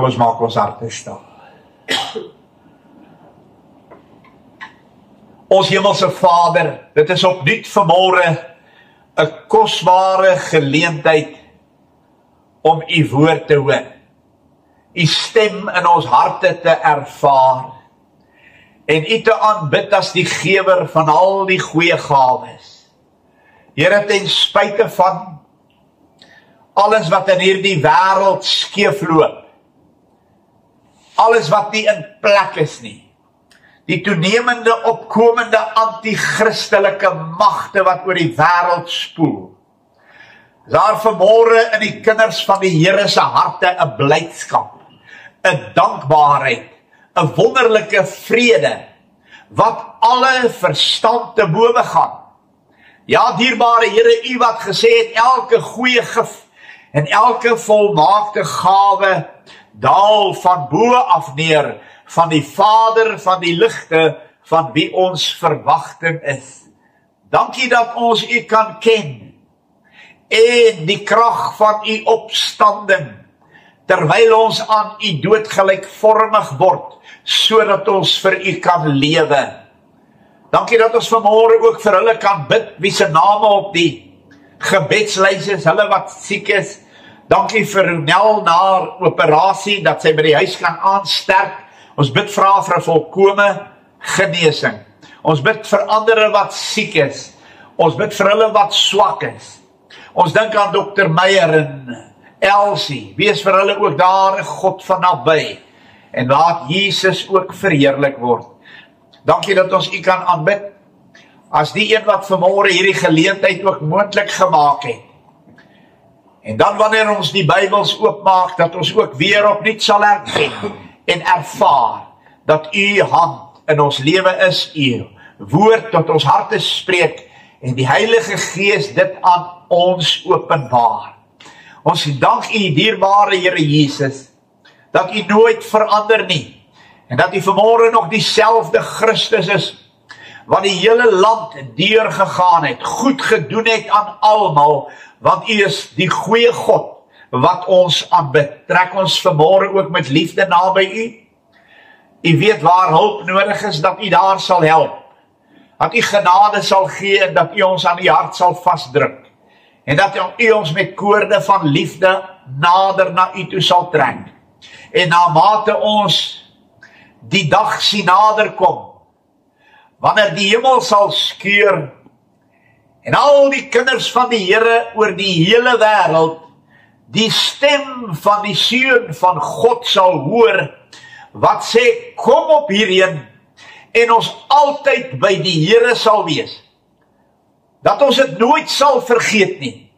Kom ons maak ons harte stil. Ons hemelse Vader, dit is opnuut vanmôre 'n kosbare geleentheid om u woord te hoor. U stem in ons harte te ervaar en u te aanbid as die gewer van al die goeie gawes. Here, ten spyte van alles wat in hierdie wêreld skeefloop, alles wat nie in plek is nie, die toenemende opkomende anti-christelike magte wat oor die wêreld spoel, daar vanmôre in die kinders van die Here se harte 'n blydskap, 'n dankbaarheid, 'n wonderlike vrede, wat alle verstand te bowe gaan. Ja, dierbare Here, u wat gesê het, elke goeie gif en elke volmaakte gawe daal van bo af neer, van die Vader van die ligte, van wie ons verwagting is. Dankie dat ons u kan ken, en die krag van u opstanding, terwyl ons aan u dood gelykvormig word, sodat ons vir u kan lewe. Dankie dat ons vanmôre ook vir hulle kan bid, wie se name op die gebedslys is, hulle wat siek is. Dankie vir Ronel na operasie, dat sy by die huis kan aansterk. Ons bid vir 'n volkome genesing. Ons bid vir ander wat siek is. Ons bid vir hulle wat swak is. Ons dink aan Dr. Meyer en Elsie. Wees vir hulle ook daar 'n God van naby. En laat Jesus ook verheerlik word. Dankie dat ons u kan aanbid as die een wat vanmôre hierdie geleentheid ook moontlik gemaak het. En dan wanneer ons die Bybels oopmaak, dat ons ook weer opnuut sal erken en ervaar dat u hand in ons lewe is, u woord tot ons harte spreek en die Heilige Gees dit aan ons openbaar. Ons dank u, dierbare Here Jesus, dat u nooit verander nie en dat u vanmôre nog dieselfde Christus is wat die hele land deurgegaan het, goed gedoen het aan almal, want u is die goeie God wat ons aanbid. Trek ons vanmôre ook met liefde naby u. U weet waar hulp nodig is, dat u daar sal help. Dat u genade sal gee en dat u ons aan die hart sal vasdruk. En dat u ons met koorde van liefde nader na u toe sal trek. En na mate ons die dag sien nader kom, wanneer die hemel sal skeur en al die kinders van die Here oor die hele wêreld die stem van die Seun van God sal hoor, wat sê, kom op hierheen, en ons altyd by die Here sal wees. Dat ons dit nooit sal vergeet nie.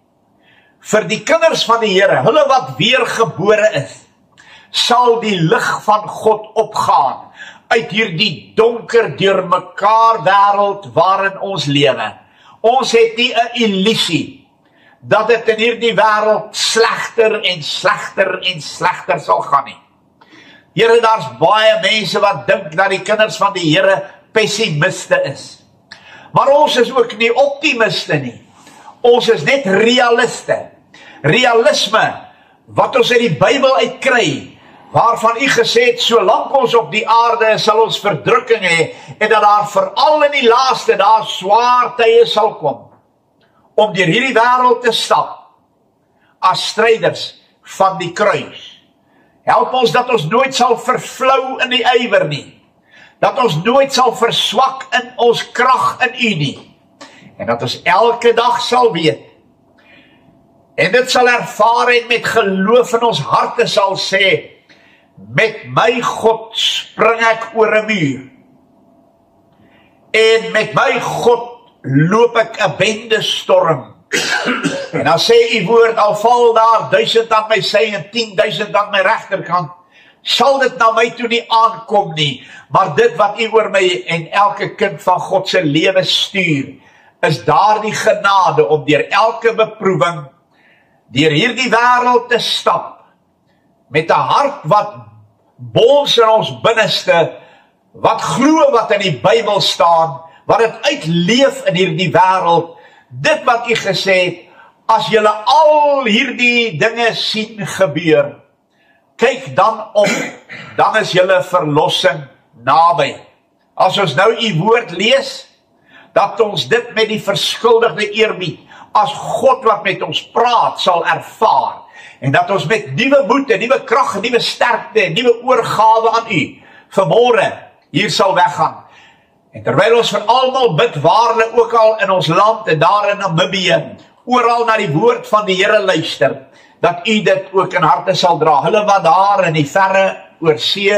Vir die kinders van die Here, hulle wat weergebore is, sal die lig van God opgaan uit hierdie donker deur mekaar wêreld waarin ons lewe. Ons het nie 'n illusie dat dit in hierdie wêreld slegter en slegter en slegter sal gaan nie. Here, daar's baie mense wat dink dat die kinders van die Here pessimiste is. Maar ons is ook nie optimiste nie. Ons is net realiste. Realisme wat ons uit die Bybel uitkry, waarvan u gesê het, solank ons op die aarde is, sal ons verdrukking hê, en dat daar veral in die laaste dae swaar tye sal kom, om deur hierdie wêreld te stap, as stryders van die kruis. Help ons dat ons nooit sal vervlou in die ywer nie, dat ons nooit sal verswak in ons krag in u nie, en dat ons elke dag sal weet, en dit sal ervaar en met geloof in ons harte sal sê, met my God spring ek oor 'n muur, en met my God loop ek 'n bende storm. En dan sê u woord, al val daar 1000 aan my sy en 10.000 aan my regterkant, sal dit na my toe nie aankom nie, maar dit wat u oor my en elke kind van God se lewe stuur, is daardie genade om deur elke beproewing, deur hierdie wêreld te stap, met 'n hart wat bons in ons binneste, wat glo wat in die Bybel staan, wat dit uitleef in hierdie wêreld, dit wat u gesê het, as julle al hierdie dinge sien gebeur, kyk dan om, dan is julle verlossing naby. As ons nou u woord lees, dat ons dit met die verskuldigde eerbied, as God wat met ons praat, sal ervaar, en dat ons met nuwe moed, en nuwe krag, en nuwe sterkte, en nuwe oorgawe aan u, vanmôre hier sal weggaan. En terwyl ons vir almal bid, waar hulle ook al in ons land, en daar in Namibië, oral na die woord van die Here luister, dat u dit ook in harte sal dra. Hulle wat daar in die verre oor see,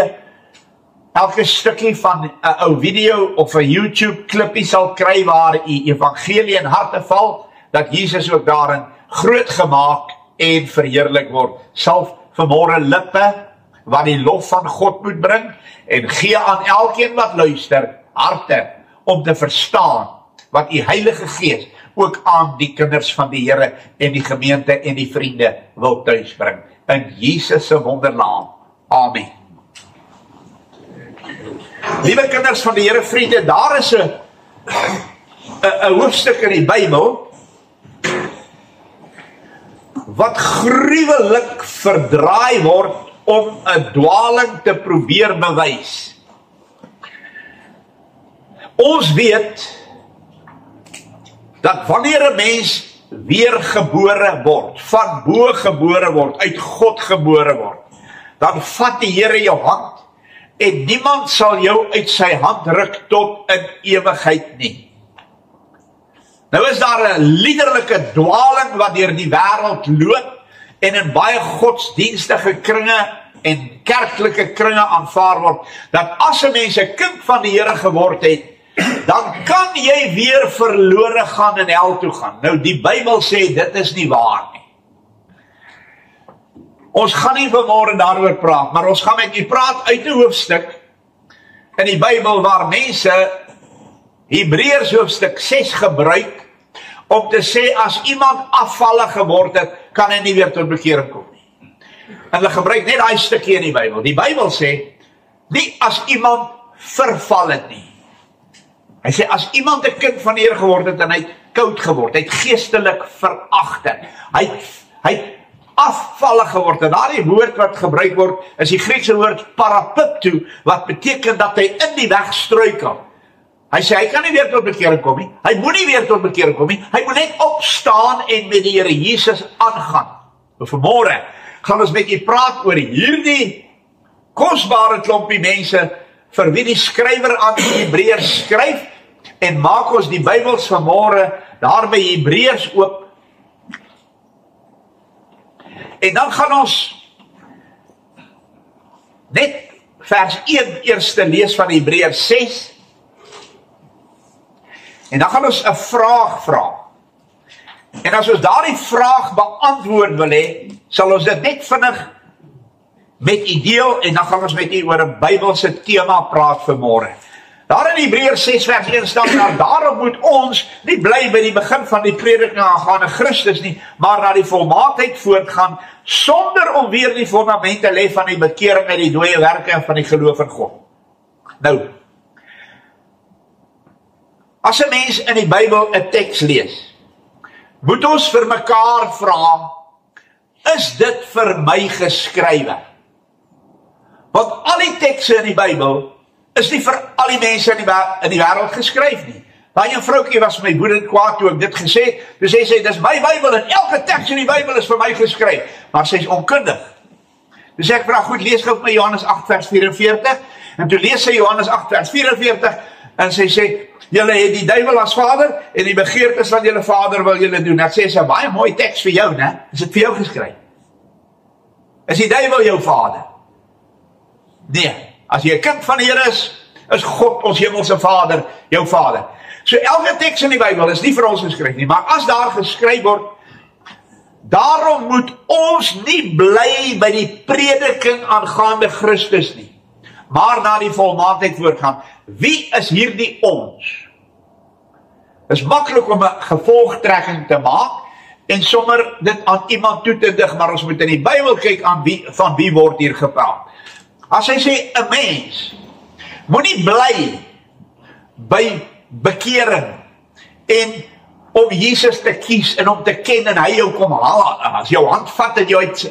elke stukkie van 'n ou video of 'n YouTube klippie sal kry waar u evangelie in harte val, dat Jesus ook daarin groot gemaak en verheerlik word. Sal vanmôre lippe wat die lof van God moet bring, en gee aan elkeen wat luister, harte om te verstaan wat u Heilige Gees ook aan die kinders van die Here en die gemeente en die vriende wil tuisbring. In Jesus se wondernaam. Amen. Liewe kinders van die Here, vriende, daar is 'n hoofstuk in die Bybel wat gruwelik verdraai word om 'n dwaling te probeer bewys. Ons weet dat wanneer 'n mens weergebore word, van bo gebore word, uit God gebore word, dan vat die Here jou hand en niemand sal jou uit sy hand ruk tot in ewigheid nie. Nou is daar 'n liderlike dwaling wat deur die wêreld loop en in baie godsdienstige kringe en kerklike kringe aanvaar word, dat as 'n mens 'n kind van die Here geword het, dan kan jy weer verlore gaan en hel toe gaan. Nou die Bybel sê dit is nie waar nie. Ons gaan nie vanmôre daaroor praat, maar ons gaan met u praat uit 'n hoofstuk in die Bybel waar mense Hebreërs hoofstuk 6 gebruik om te sê as iemand afvallig geword het, kan hy nie weer tot bekering kom nie. En hulle gebruik net daai stukkie in die Bybel. Die Bybel sê nie as iemand verval het nie. Hy sê as iemand 'n kind van die Here geword het en hy het koud geword, hy het geestelik veragter, hy het afvallig geword. En daardie woord wat gebruik word is die Griekse woord parapiptu, wat beteken dat hy in die weg struikel. Hy sê hy kan nie weer tot bekering kom nie. Hy moet nie weer tot bekering kom nie. Hy moet net opstaan en met die Here Jesus aangaan. Nou vanmôre gaan ons met julle praat oor hierdie kosbare klompie mense vir wie die skrywer aan die Hebreërs skryf, en maak ons die Bybels vanmôre daar by Hebreërs oop. En dan gaan ons net vers 1 eerste lees van Hebreërs 6. En dan gaan ons 'n vraag vra. En as ons daardie vraag beantwoord wil hê, sal ons dit net vinnig met u deel, en dan gaan ons met u oor 'n Bybelse tema praat vanmôre. Daar in Hebreërs 6 vers 1 staan, daarom moet ons nie bly by die begin van die prediking aangaande Christus nie, maar na die volmaaktheid voortgaan, sonder om weer die fondamente lê van die bekering uit die dooie werke en van die geloof in God. Nou, as 'n mens in die Bybel 'n teks lees, moet ons vir mekaar vra, is dit vir my geskrywe? Want al die tekste in die Bybel is nie vir al die mense in die wêreld geskryf nie. Daai een vroukie was my woedend kwaad toe ek dit gesê het. Toe sê sy, dis my Bybel en elke teks in die Bybel is vir my geskryf. Maar sy is onkundig. Toe sê ek vir haar, goed, lees gou my Johannes 8 vers 44. En toe lees sy Johannes 8 vers 44 en sy sê, julle het die duiwel as vader en die begeertes van julle vader wil julle doen. Dat sê sy, baie mooi teks vir jou, né? Is dit vir jou geskryf? Is die duiwel jou vader? Nee, as jy 'n kind van die Here is God ons hemelse Vader jou Vader. So elke teks in die Bybel is nie vir ons geskryf nie, maar as daar geskryf word, daarom moet ons nie bly by die prediking aangaande Christus nie, maar na die volmaaktheid voortgaan. Wie is hierdie ons? Dit is maklik om 'n gevolgtrekking te maak en sommer dit aan iemand toe te dig, maar ons moet in die Bybel kyk van wie word hier gepraat. As hy sê 'n mens moenie bly by bekering en om Jesus te kies en om te ken en hy jou kom haal, as jou hand vat en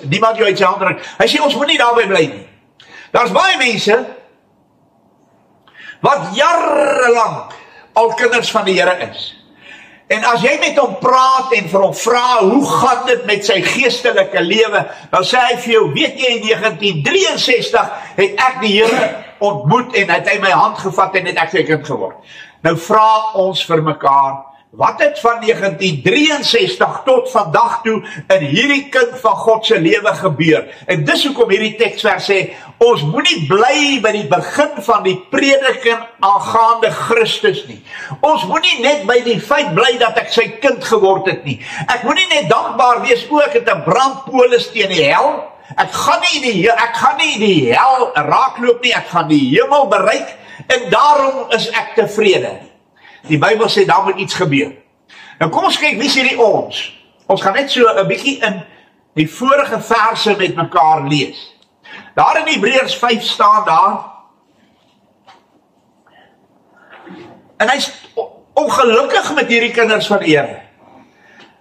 niemand jou uit sy hand druk. Hy sê ons moet nie daarby bly nie. Daar's baie mense wat jarelang al kinders van die Here is. En as jy met hom praat en vir hom vra, hoe gaan dit met sy geestelike lewe, dan sê hy vir jou, weet jy, in 1963 het ek die Here ontmoet en het hy my hand gevat en het ek sy kind geword. Nou vra ons vir mekaar, wat het van 1963 tot vandag toe in hierdie kind van God se lewe gebeur? En dis hoekom hierdie teksvers sê, ons moenie bly by die begin van die prediking aangaande Christus nie. Ons moenie net by die feit bly dat ek sy kind geword het nie. Ek moenie net dankbaar wees, ek het 'n brandpolis teen die hel. Ek gaan nie die hel raakloop nie, ek gaan die hemel bereik en daarom is ek tevrede. Die Bybel sê, daar moet iets gebeur. Nou kom ons kyk, wie sê die ons? Ons gaan net so 'n bietjie in die vorige verse met mekaar lees. Daar in Hebreërs 5 staan daar, en hy is ongelukkig met hierdie kinders van die Here.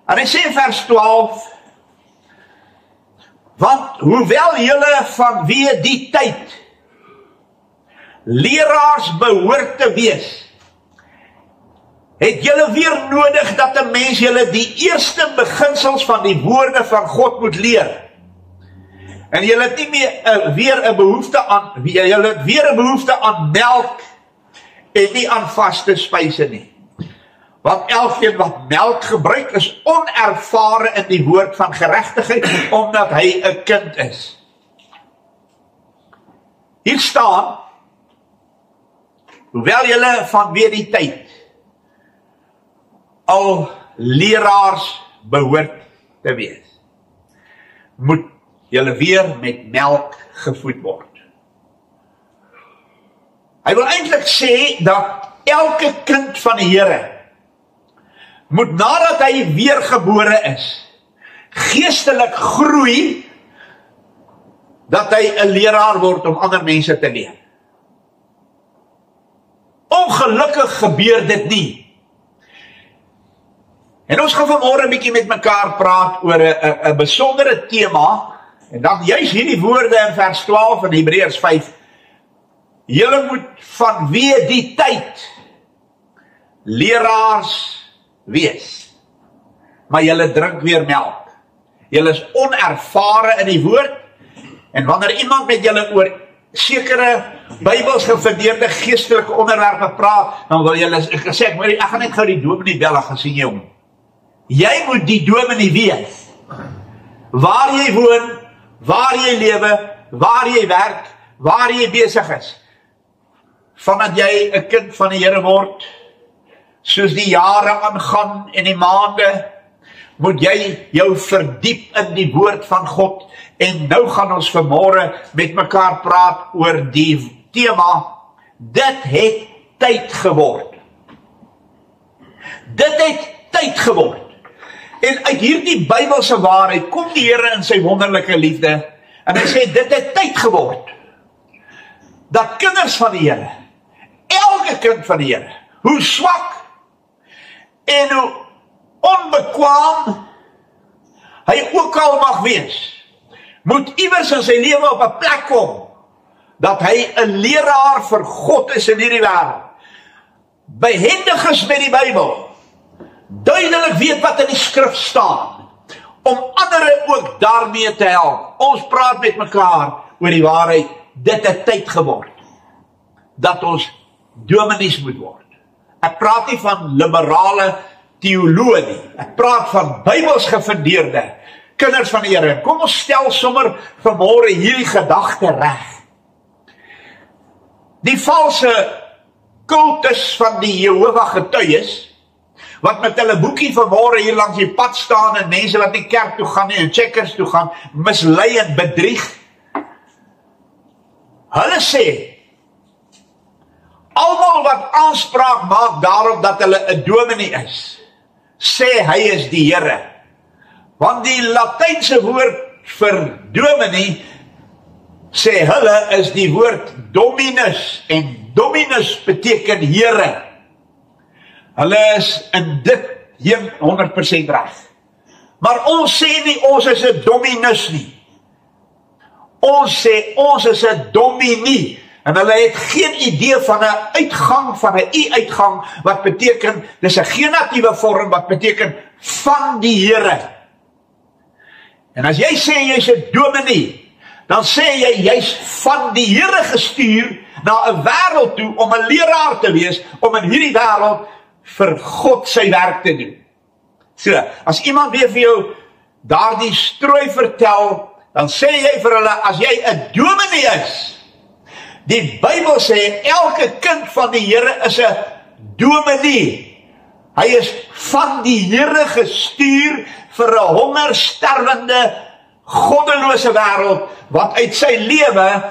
En hy sê in vers 12, want hoewel julle vanweë die tyd leraars behoort te wees, het julle weer nodig dat 'n mens julle die eerste beginsels van die woorde van God moet leer. En julle het nie meer weer 'n behoefte aan melk en nie aan vaste spyse nie. Want elkeen wat melk gebruik is onervare in die woord van geregtigheid, omdat hy 'n kind is. Hier staan, hoewel julle vanweë die tyd al leraars behoort te wees, moet julle weer met melk gevoed word. Hy wil eintlik sê dat elke kind van die Here moet nadat hy weergebore is, geestelik groei, dat hy 'n leraar word om ander mense te leer. Ongelukkig gebeur dit nie. En ons gaan vanmôre 'n bietjie met mekaar praat oor 'n besondere tema, en dan juis hierdie woorde in vers 12 in Hebreërs 5. Julle moet vanweë die tyd leraars wees, maar julle drink weer melk. Julle is onervare in die woord, en wanneer iemand met julle oor sekere Bybels gefundeerde geestelike onderwerpe praat, dan wil julle sê, ek gaan net gou die dominee bel, ek gaan sien jou. Jy moet die dominee wees. Waar jy woon, waar jy lewe, waar jy werk, waar jy besig is. Vandat jy 'n kind van die Here word, soos die jare aangaan en die maande, moet jy jou verdiep in die woord van God. En nou gaan ons vanmôre met mekaar praat oor die tema, dit het tyd geword. Dit het tyd geword. En uit hierdie Bybelse waarheid kom die Here in sy wonderlike liefde, en hy sê, dit het tyd geword, dat kinders van die Here, elke kind van die Here, hoe swak en hoe onbekwaam hy ook al mag wees, moet iewers in sy lewe op 'n plek kom, dat hy 'n leraar vir God is in hierdie wêreld, behendig is met die Bybel, duidelik weet wat in die skrif staan, om ander ook daarmee te help. Ons praat met mekaar oor die waarheid, dit het tyd geword, dat ons dominees moet word. Ek praat nie van liberale teoloë nie, ek praat van Bybels gefundeerde kinders van die Here. Kom ons stel sommer vanmôre hierdie gedagte reg. Die valse kultus van die Jehovah getuies, wat met hulle boekie vanmôre hier langs die pad staan, en mense wat nie kerk toe gaan nie, en checkers toe gaan, mislei en bedrieg. Hulle sê, almal wat aanspraak maak daarop dat hulle 'n dominee is, sê hy is die Here. Want die Latynse woord vir dominee, sê hulle, is die woord dominus, en dominus beteken Here. Hulle is in dit 100% reg. Maar ons sê nie, ons is 'n dominus nie. Ons sê, ons is 'n dominie. En hulle het geen idee van 'n uitgang, van 'n u-uitgang, wat beteken, dis 'n genatiewe vorm, wat beteken, van die Here. En as jy sê, jy's 'n dominee, dan sê jy, jy's van die Here gestuur, na 'n wêreld toe, om 'n leraar te wees, om in hierdie wêreld, vir God sy werk te doen. So, as iemand weer vir jou, daardie strooi vertel, dan sê jy vir hulle, as jy 'n dominee is, die Bybel sê, elke kind van die Here is 'n dominee. Hy is van die Here gestuur vir 'n hongersterwende, goddelose wêreld, wat uit sy lewe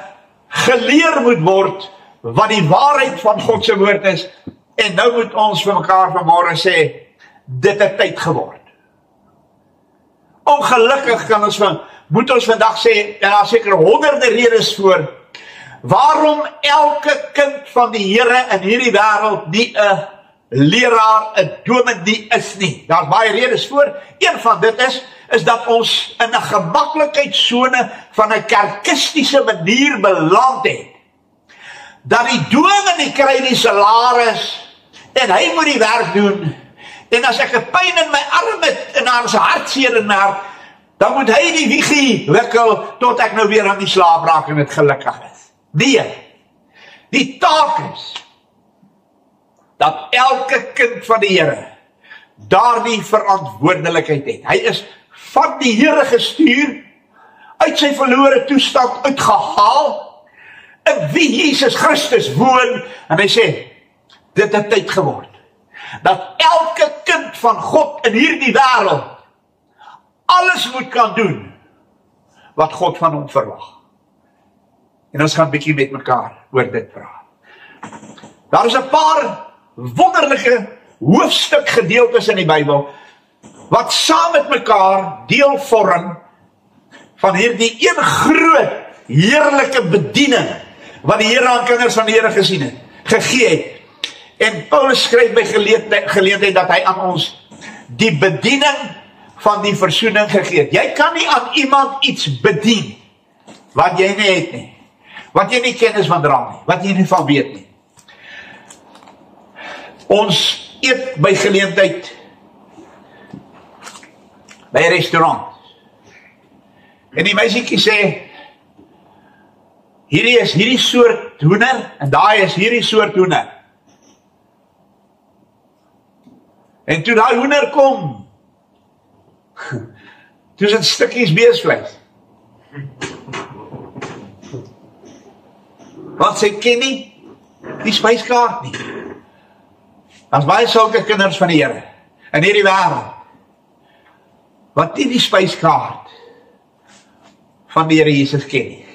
geleer moet word, wat die waarheid van God se woord is, en nou moet ons vir mekaar vanmôre sê, dit het tyd geword. Ongelukkig moet ons vandag sê, en daar seker honderde redes voor, waarom elke kind van die Here in hierdie wêreld nie 'n leraar, 'n dominee is nie. Daar's baie redes voor. Een van dit is dat ons in 'n gemaklikheidsone van 'n kerkistiese manier beland het. Dat die dominee kry die salaris en hy moet die werk doen. En as ek 'n pyn in my arm het en daar is 'n hartseer in my hart, dan moet hy die wiegie wikkel tot ek nou weer aan die slaap raak en dit gelukkig is. Nee, die taak is dat elke kind van die Here daardie verantwoordelikheid het. Hy is van die Here gestuur, uit sy verlore toestand uitgehaal, in wie Jesus Christus woon, en hy sê, dit het tyd geword, dat elke kind van God in hierdie wêreld alles moet kan doen wat God van hom verwag. En ons gaan 'n bietjie met mekaar oor dit praat. Daar is 'n paar wonderlike hoofstuk gedeeltes in die Bybel wat saam met mekaar deel vorm van hierdie een groot heerlike bediening wat die Here aan kinders van die Here gegee het. En Paulus skryf by geleentheid dat hy aan ons die bediening van die versoening gegee het. Jy kan nie aan iemand iets bedien wat jy nie het nie, wat jy nie kennis van dra nie, wat jy nie van weet nie. Ons eet by geleentheid by 'n restaurant. En die meisietjie sê, hierdie is hierdie soort hoender en daai is hierdie soort hoender. En toe daai hoender kom, toe is dit stukkies beesvleis. Want sy ken nie die spyskaart nie. Daar's baie sulke kinders van die Here in hierdie wêreld wat nie die spyskaart van die Here Jesus ken nie.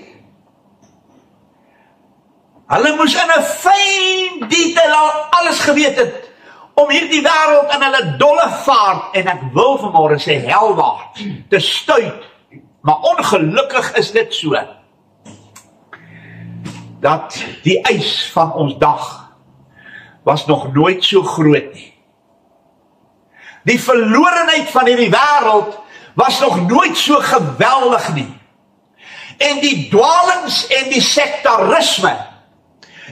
Hulle moes in 'n fyn detail al alles geweet het om hierdie wêreld in hulle dolle vaart, en ek wil vanmôre sê helwaarts, te stuit. Maar ongelukkig is dit so, dat die eis van ons dag was nog nooit so groot nie. Die verlorenheid van hierdie wêreld was nog nooit so geweldig nie. En die dwalings en die sektarisme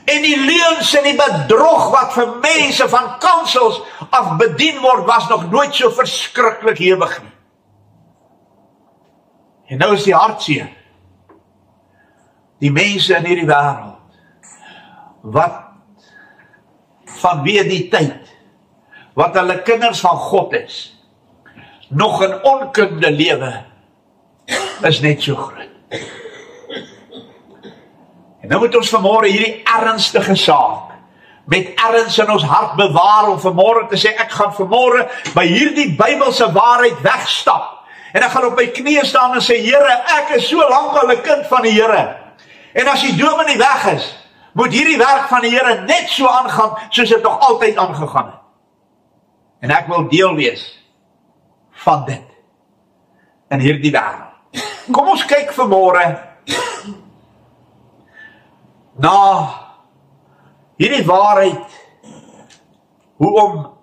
en die leuns en die bedrog wat vir mense van kansels af bedien word, was nog nooit so verskriklik hewig nie. En nou is die hartseer. Die mense in hierdie wêreld, wat vanweë die tyd, wat hulle kinders van God is, nog in onkunde lewe, is net so groot. En nou moet ons vanmôre hierdie ernstige saak met erns in ons hart bewaar, om vanmôre te sê, ek gaan vanmôre by hierdie Bybelse waarheid wegstap, en ek gaan op my knieë staan en sê, Here, ek is so lank al 'n kind van die Here, en as die dominee weg is, moet hierdie werk van die Here net so aangaan, soos dit nog altyd aangegaan het. En ek wil deel wees van dit in hierdie wêreld. Kom ons kyk vanmôre na hierdie waarheid, hoe om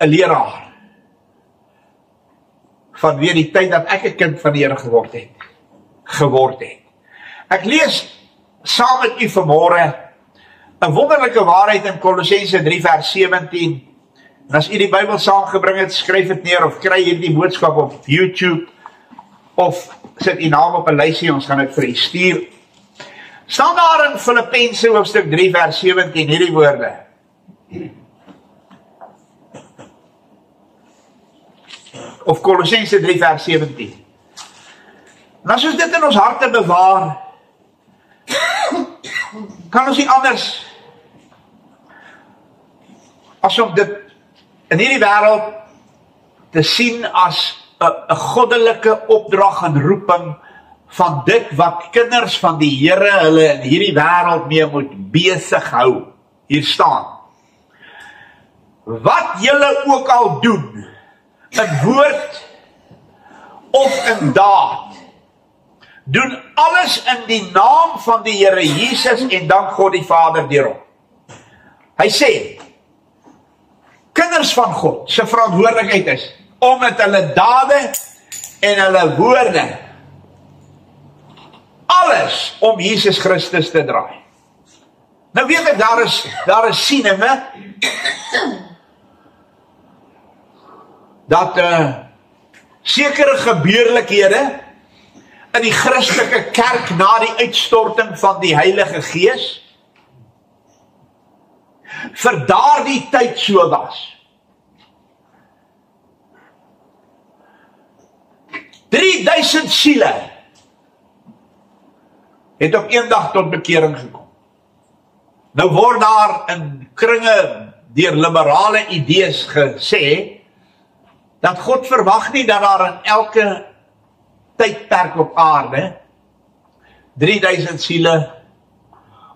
'n leraar vanweer die tyd dat ek 'n kind van die Here geword het. Ek lees saam met u vanmôre 'n wonderlike waarheid in Kolossense 3 vers 17. En as u die Bybel saamgebring het, skryf dit neer of kry hierdie boodskap op YouTube of sit u naam op 'n lysie, ons gaan dit vir u stuur. Staan daar in Filippense hoofstuk 3 vers 17 hierdie woorde. Of Kolossense 3 vers 17. En as ons dit in ons harte bewaar, kan ons nie anders as om dit in hierdie wêreld te sien as 'n goddelike opdrag en roeping van dit wat kinders van die Here hulle in hierdie wêreld mee moet besig hou. Hier staan: wat julle ook al doen, in woord of in daad, doen alles in die naam van die Here Jesus en dank God die Vader deur hom. Hy sê, kinders van God se verantwoordelikheid is om met hulle dade en hulle woorde alles om Jesus Christus te draai. Nou weet ek, daar is sieninge dat sekere gebeurlikhede in die Christelike kerk na die uitstorting van die Heilige Gees vir daardie tyd so was. 3000 siele het op een dag tot bekering gekom. Nou word daar in kringe deur liberale idees gesê dat God verwag nie dat daar in elke tydperk op aarde 3000 siele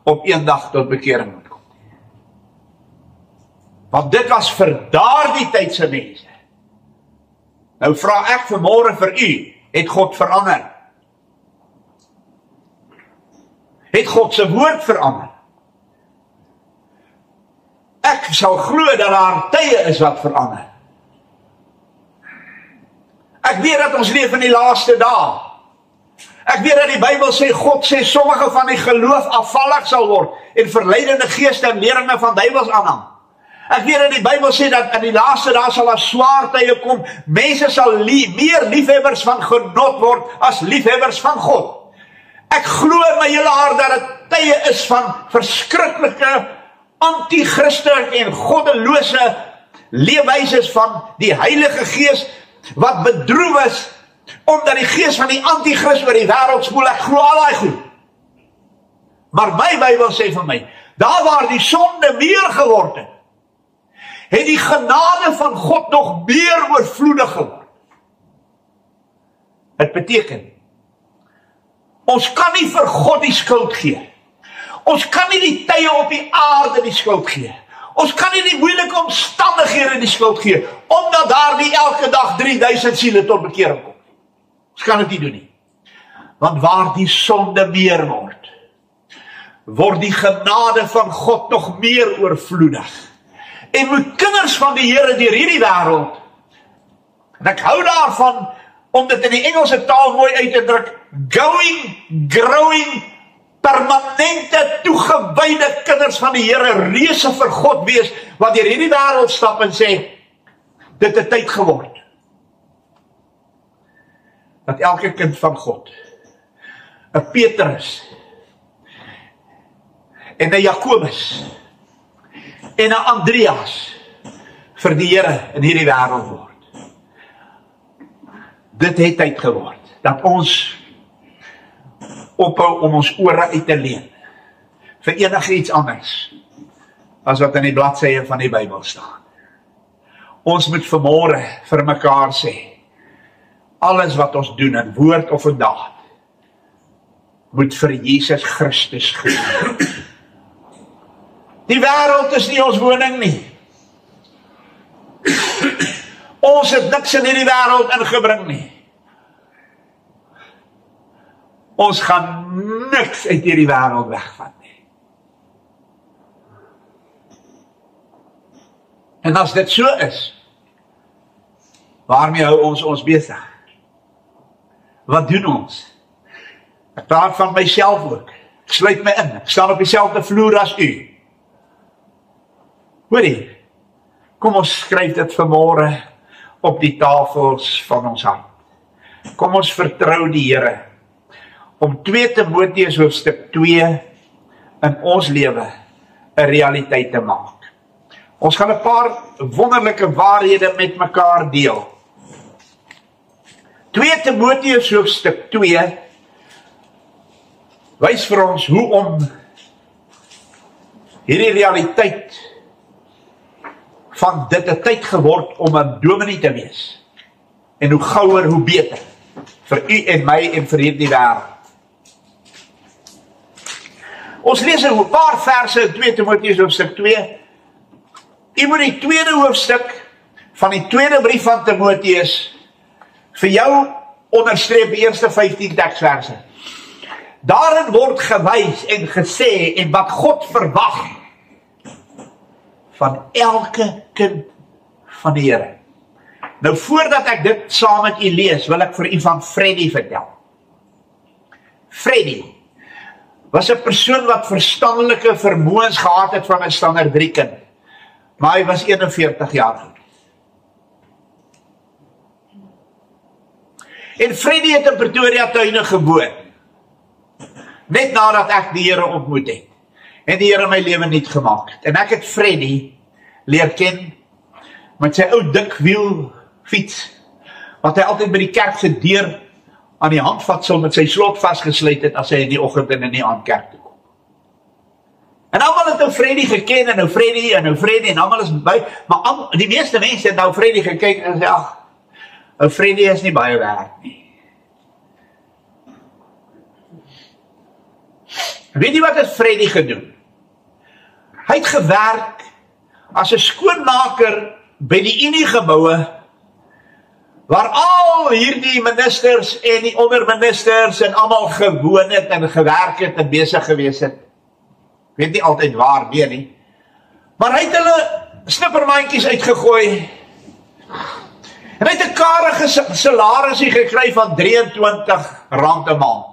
op een dag tot bekering moet kom. Want dit was vir daardie tyd se mense. Nou vra ek vanmôre vir u, het God verander? Het God se woord verander? Ek sal glo dat daar tye is wat verander. Ek weet dat ons leef in die laaste dae. Ek weet dat die Bybel sê, God sê sommige van die geloof afvallig sal word en verleidende geeste en leringe van duiwels aanhang. Ek weet dat die Bybel sê dat in die laaste dae sal daar swaar tye kom. Mense sal meer liefhebbers van genot word as liefhebbers van God. Ek glo in my hele hart dat dit tye is van verskriklike anti-Christe en goddelose leefwyses van die Heilige Gees wat bedroef is omdat die gees van die anti-Christ oor die wêreld spoel. Ek glo al daai goed. Maar my Bybel sê vir my, daar waar die sonde meer geword het die genade van God nog meer oorvloedig geword. Dit beteken, ons kan nie vir God die skuld gee. Ons kan nie die tye op die aarde die skuld gee. Ons kan nie die moeilike omstandighede die skuld gee, omdat daar nie elke dag 3000 siele tot bekering kom. Ons kan dit nie doen nie. Want waar die sonde meer word die genade van God nog meer oorvloedig. En moet kinders van die Here deur hierdie wêreld, en ek hou daarvan om dit in die Engelse taal mooi uit te druk, growing, permanente toegewyde kinders van die Here, reuse vir God wees, wat deur hierdie wêreld stap en sê, dit het tyd geword. Dat elke kind van God, 'n Petrus, en 'n Jakobus, en 'n Andreas, vir die Here in hierdie wêreld word. Dit het tyd geword, dat ons ophou om ons ore uit te leen vir enigiets anders as wat in die bladsye van die Bybel staan. Ons moet vanmôre vir mekaar sê, alles wat ons doen in woord of in daad moet vir Jesus Christus gedoen. Die wêreld is nie ons woning nie. Ons het niks in hierdie wêreld ingebring nie. Ons gaan niks uit hierdie wêreld wegvat nie. En as dit so is, Waarmee hou ons besig? Wat doen ons? Ek praat van myself ook. Ek sluit my in. Ek staan op dieselfde vloer as u. Hoorie, kom ons skryf dit vanmôre op die tafels van ons hart. Kom ons vertrou die Here om 2 Timoteus hoofstuk 2 in ons lewe 'n realiteit te maak. Ons gaan 'n paar wonderlike waarhede met mekaar deel. 2 Timoteus hoofstuk 2 wys vir ons hoe om hierdie realiteit van dit 'n tyd geword om 'n dominee te wees. En hoe gouer, hoe beter. Vir u en my en vir hierdie wêreld. Ons lees 'n paar verse in 2 Timoteus hoofstuk 2. U moet die 2de hoofstuk van die 2de brief van Timoteus vir jou onderstreep die eerste 15 teksverse. Daarin word gewys en gesê en wat God verwag van elke kind van die Here. Nou voordat ek dit saam met u lees, wil ek vir u van Freddy vertel. Freddy was 'n persoon wat verstandelike vermoëns gehad het van 'n standaard 3 kind. Maar hy was 41 jaar oud. En Freddy het in Pretoria Tuine gewoon. Net nadat ek die Here ontmoet het. En die Here my lewe nuut gemaak het. En ek het Freddy leer ken met sy ou dikwiel fiets, wat hy altyd by die kerk se deur aan die handvatsel met sy slot vasgesluit het as hy in die oggend en in die aand kerk toe kom. En almal het nou Freddy geken en nou Freddy en almal is by, maar die meeste mense het nou Freddy gekyk en sê, ag, ou Freddy is nie baie werd nie. Weet jy wat het Freddy gedoen? Hy het gewerk as 'n skoonmaker by die Unie-geboue, waar al hierdie ministers en die onderministers en almal gewoon het en gewerk het en besig gewees het. Weet nie altyd waar nie. Maar hy het hulle snippermandjies uitgegooi. En hy het 'n karige salarisie gekry van R23 'n maand.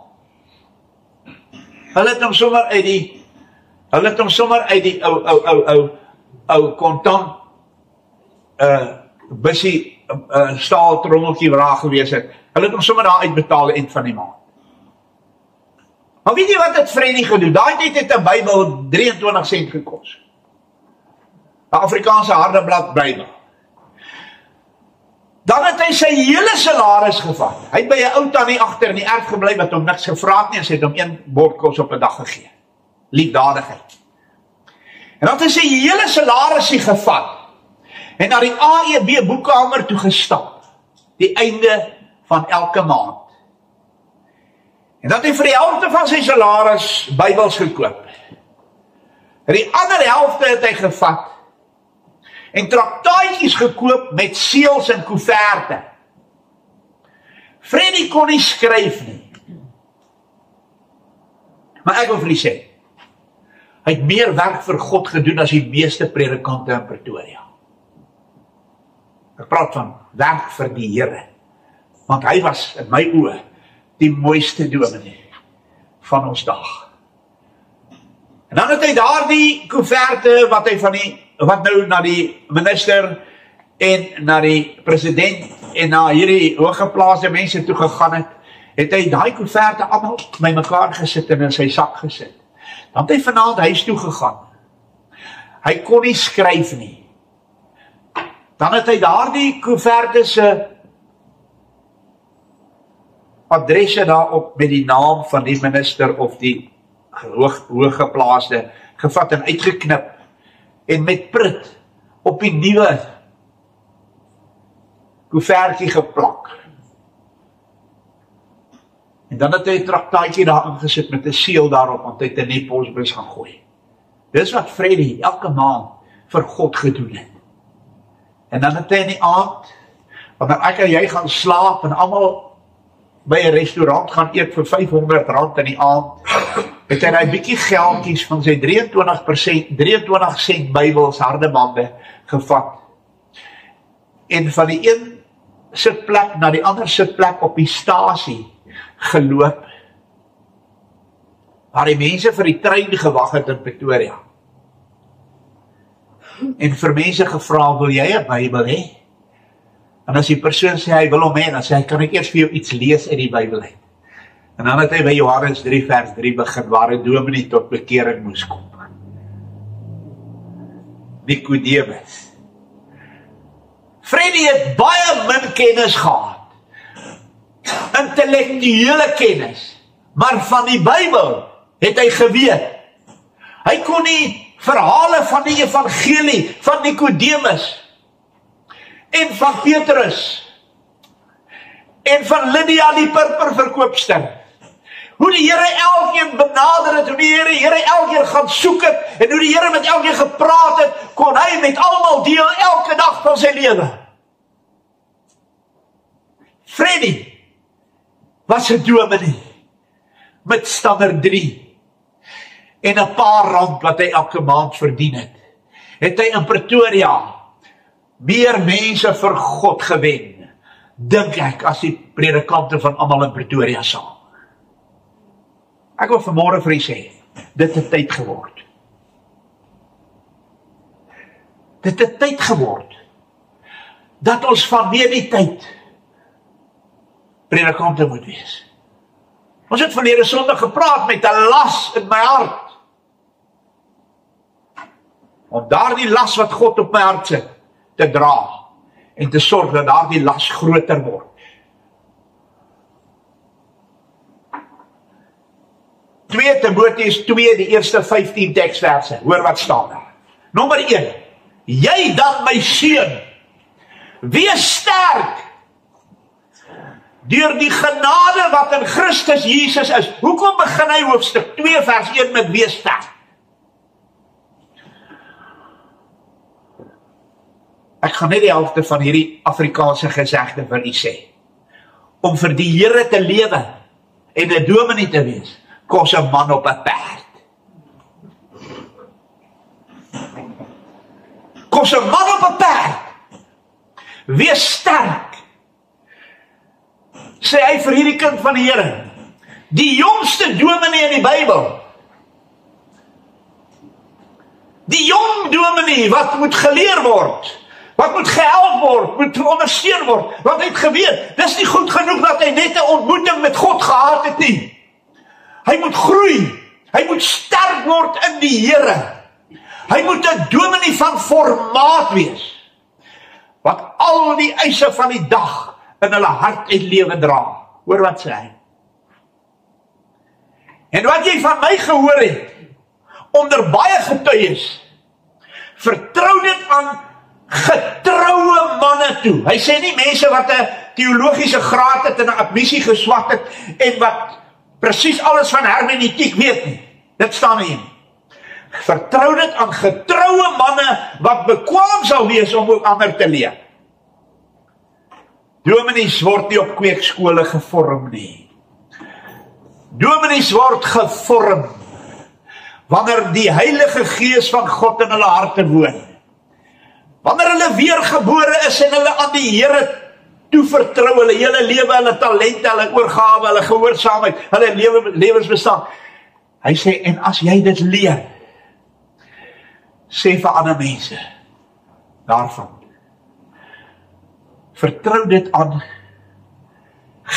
Hulle het hom sommer uit die ou kontant bussie staal trommeltjie waar gewees het. Hulle het hom sommer daar uitbetaal eind van die maand. Maar weet jy wat het Freddy gedoen? Daai tyd het 'n Bybel 23 sent gekos. 'n Afrikaanse hardeblad Bybel. Dan het hy sy hele salaris gevat. Hy het by 'n ou tannie agter in die erf gebly wat hom niks gevra het nie en sy het hom 1 bord kos op 'n dag gegee. Liefdadigheid. En dan het hy sy hele salarisie gevat en na die AEB boekkamer toe gestap. Die einde van elke maand. En dan het hy vir die helfte van sy salaris Bybels gekoop. En die ander helfte het hy gevat en traktaatjies gekoop met seels en koeverte. Freddy kon nie skryf nie. Maar ek wil vir julle sê, hy het meer werk vir God gedoen as die meeste predikante in Pretoria. Ek praat van werk vir die Here. Want hy was in my oë die mooiste dominee van ons dag. En dan het hy daardie koeverte wat nou na die minister en na die president en na hierdie hooggeplaaste mense toe gegaan het hy daai koeverte almal by mekaar gesit en in sy sak gesit. Dan het hy vanaand huis toe gegaan. Hy kon nie skryf nie. Dan het hy daardie koeverte se adresse daarop met die naam van die minister of die hooggeplaaste gevat en uitgeknip en met prut op die nuwe koevertjie geplak. En dan het hy 'n traktaatjie daar ingesit met 'n seël daarop, want hy het 'n net posbus gaan gooi. Dis wat Freddy elke maand vir God gedoen het. En dan het hy in die aand, wanneer ek en jy gaan slaap en almal by 'n restaurant gaan eet vir R500 in die aand, het hy daai bietjie geldjies van sy 23 sent Bybels hardebande gevat. En van die een sitplek na die ander sitplek op die stasie geloop, waar die mense vir die trein gewag het in Pretoria. En vir mense gevra, wil jy 'n Bybel hê? En as die persoon sê, hy wil hom hê, dan sê hy, kan ek eers vir jou iets lees uit die Bybel uit? En dan het hy by Johannes 3 vers 3 begin, waar 'n dominee tot bekering moes kom. Nicodemus. Freddie het baie min kennis gehad. Intellektuele kennis. Maar van die Bybel het hy geweet. Hy kon nie verhale van die evangelie van Nicodemus en van Petrus en van Lydia die purperverkoopster. Hoe die Here elkeen benader het, hoe die Here elkeen gaan soek het, en hoe die Here met elkeen gepraat het, kon hy met almal deel elke dag van sy lewe. Freddie was 'n dominee met standaard 3 en 'n paar rand wat hy elke maand verdien het. Het hy in Pretoria meer mense vir God gewen, dink ek, as die predikante van almal in Pretoria saam. Ek wil vanmôre vir u sê, dit het tyd geword. Dit het tyd geword, dat ons vanweer die tyd predikante moet wees. Ons het verlede Sondag gepraat met 'n las in my hart. Om daardie las wat God op my hart sit, te dra, en te sorg dat daardie las groter word. Timoteus 2, die eerste 15 teksverse, hoor wat staan daar. Nommer 1, jy dan my seun, wees sterk, deur die genade wat in Christus Jesus is. Hoekom begin hy hoofstuk 2 vers 1 met wees sterk? Ek gaan net die helfte van hierdie Afrikaanse gesegde vir u sê. Om vir die Here te lewe en 'n dominee te wees, kos 'n man op 'n perd. Kos 'n man op 'n perd. Wees sterk. Sê hy vir hierdie kind van die Here. Die jongste dominee in die Bybel. Die jong dominee wat moet geleer word, wat moet gehelp word, moet ondersteun word, want hy het geweet, dis nie goed genoeg dat hy net 'n ontmoeting met God gehad het nie. Hy moet groei, hy moet sterk word in die Here. Hy moet 'n dominee van formaat wees, wat al die eise van die dag in hulle hart en lewe dra. Hoor wat sê hy? En wat jy van my gehoor het, onder baie getuies, vertrou dit aan getroue manne toe. Hy sê nie mense wat 'n teologiese graad het en 'n admissie geswat het en wat presies alles van hermeneutiek weet nie. Dit staan nie. Vertrou dit aan getroue manne wat bekwaam sal wees om ook ander te leer. Dominees word nie op kweekskole gevorm nie. Dominees word gevorm wanneer die Heilige Gees van God in hulle harte woon. Wanneer hulle weergebore is en hulle aan die Here toevertrou, hulle hele lewe, hulle talente, hulle oorgawe, hulle gehoorsaamheid, hulle lewensbestaan. Hy sê, en as jy dit leer, sê vir ander mense daarvan. Vertrou dit aan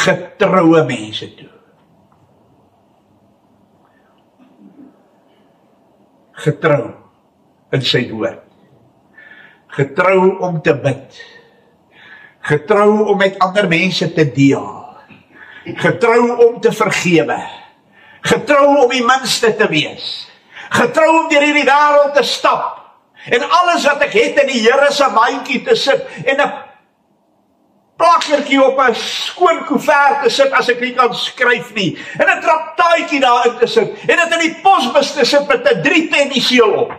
getroue mense toe. Getrou in sy woord. Getrou om te bid. Getrou om met ander mense te deel. Getrou om te vergewe. Getrou om die minste te wees. Getrou om deur hierdie wêreld te stap. En alles wat ek het in die Here se mandjie te sit en 'n plakkertjie op 'n skoon koevert te sit as ek nie kan skryf nie. En 'n traptaatjie daarin te sit en dit in die posbus te sit met 'n 3 tennisseël op.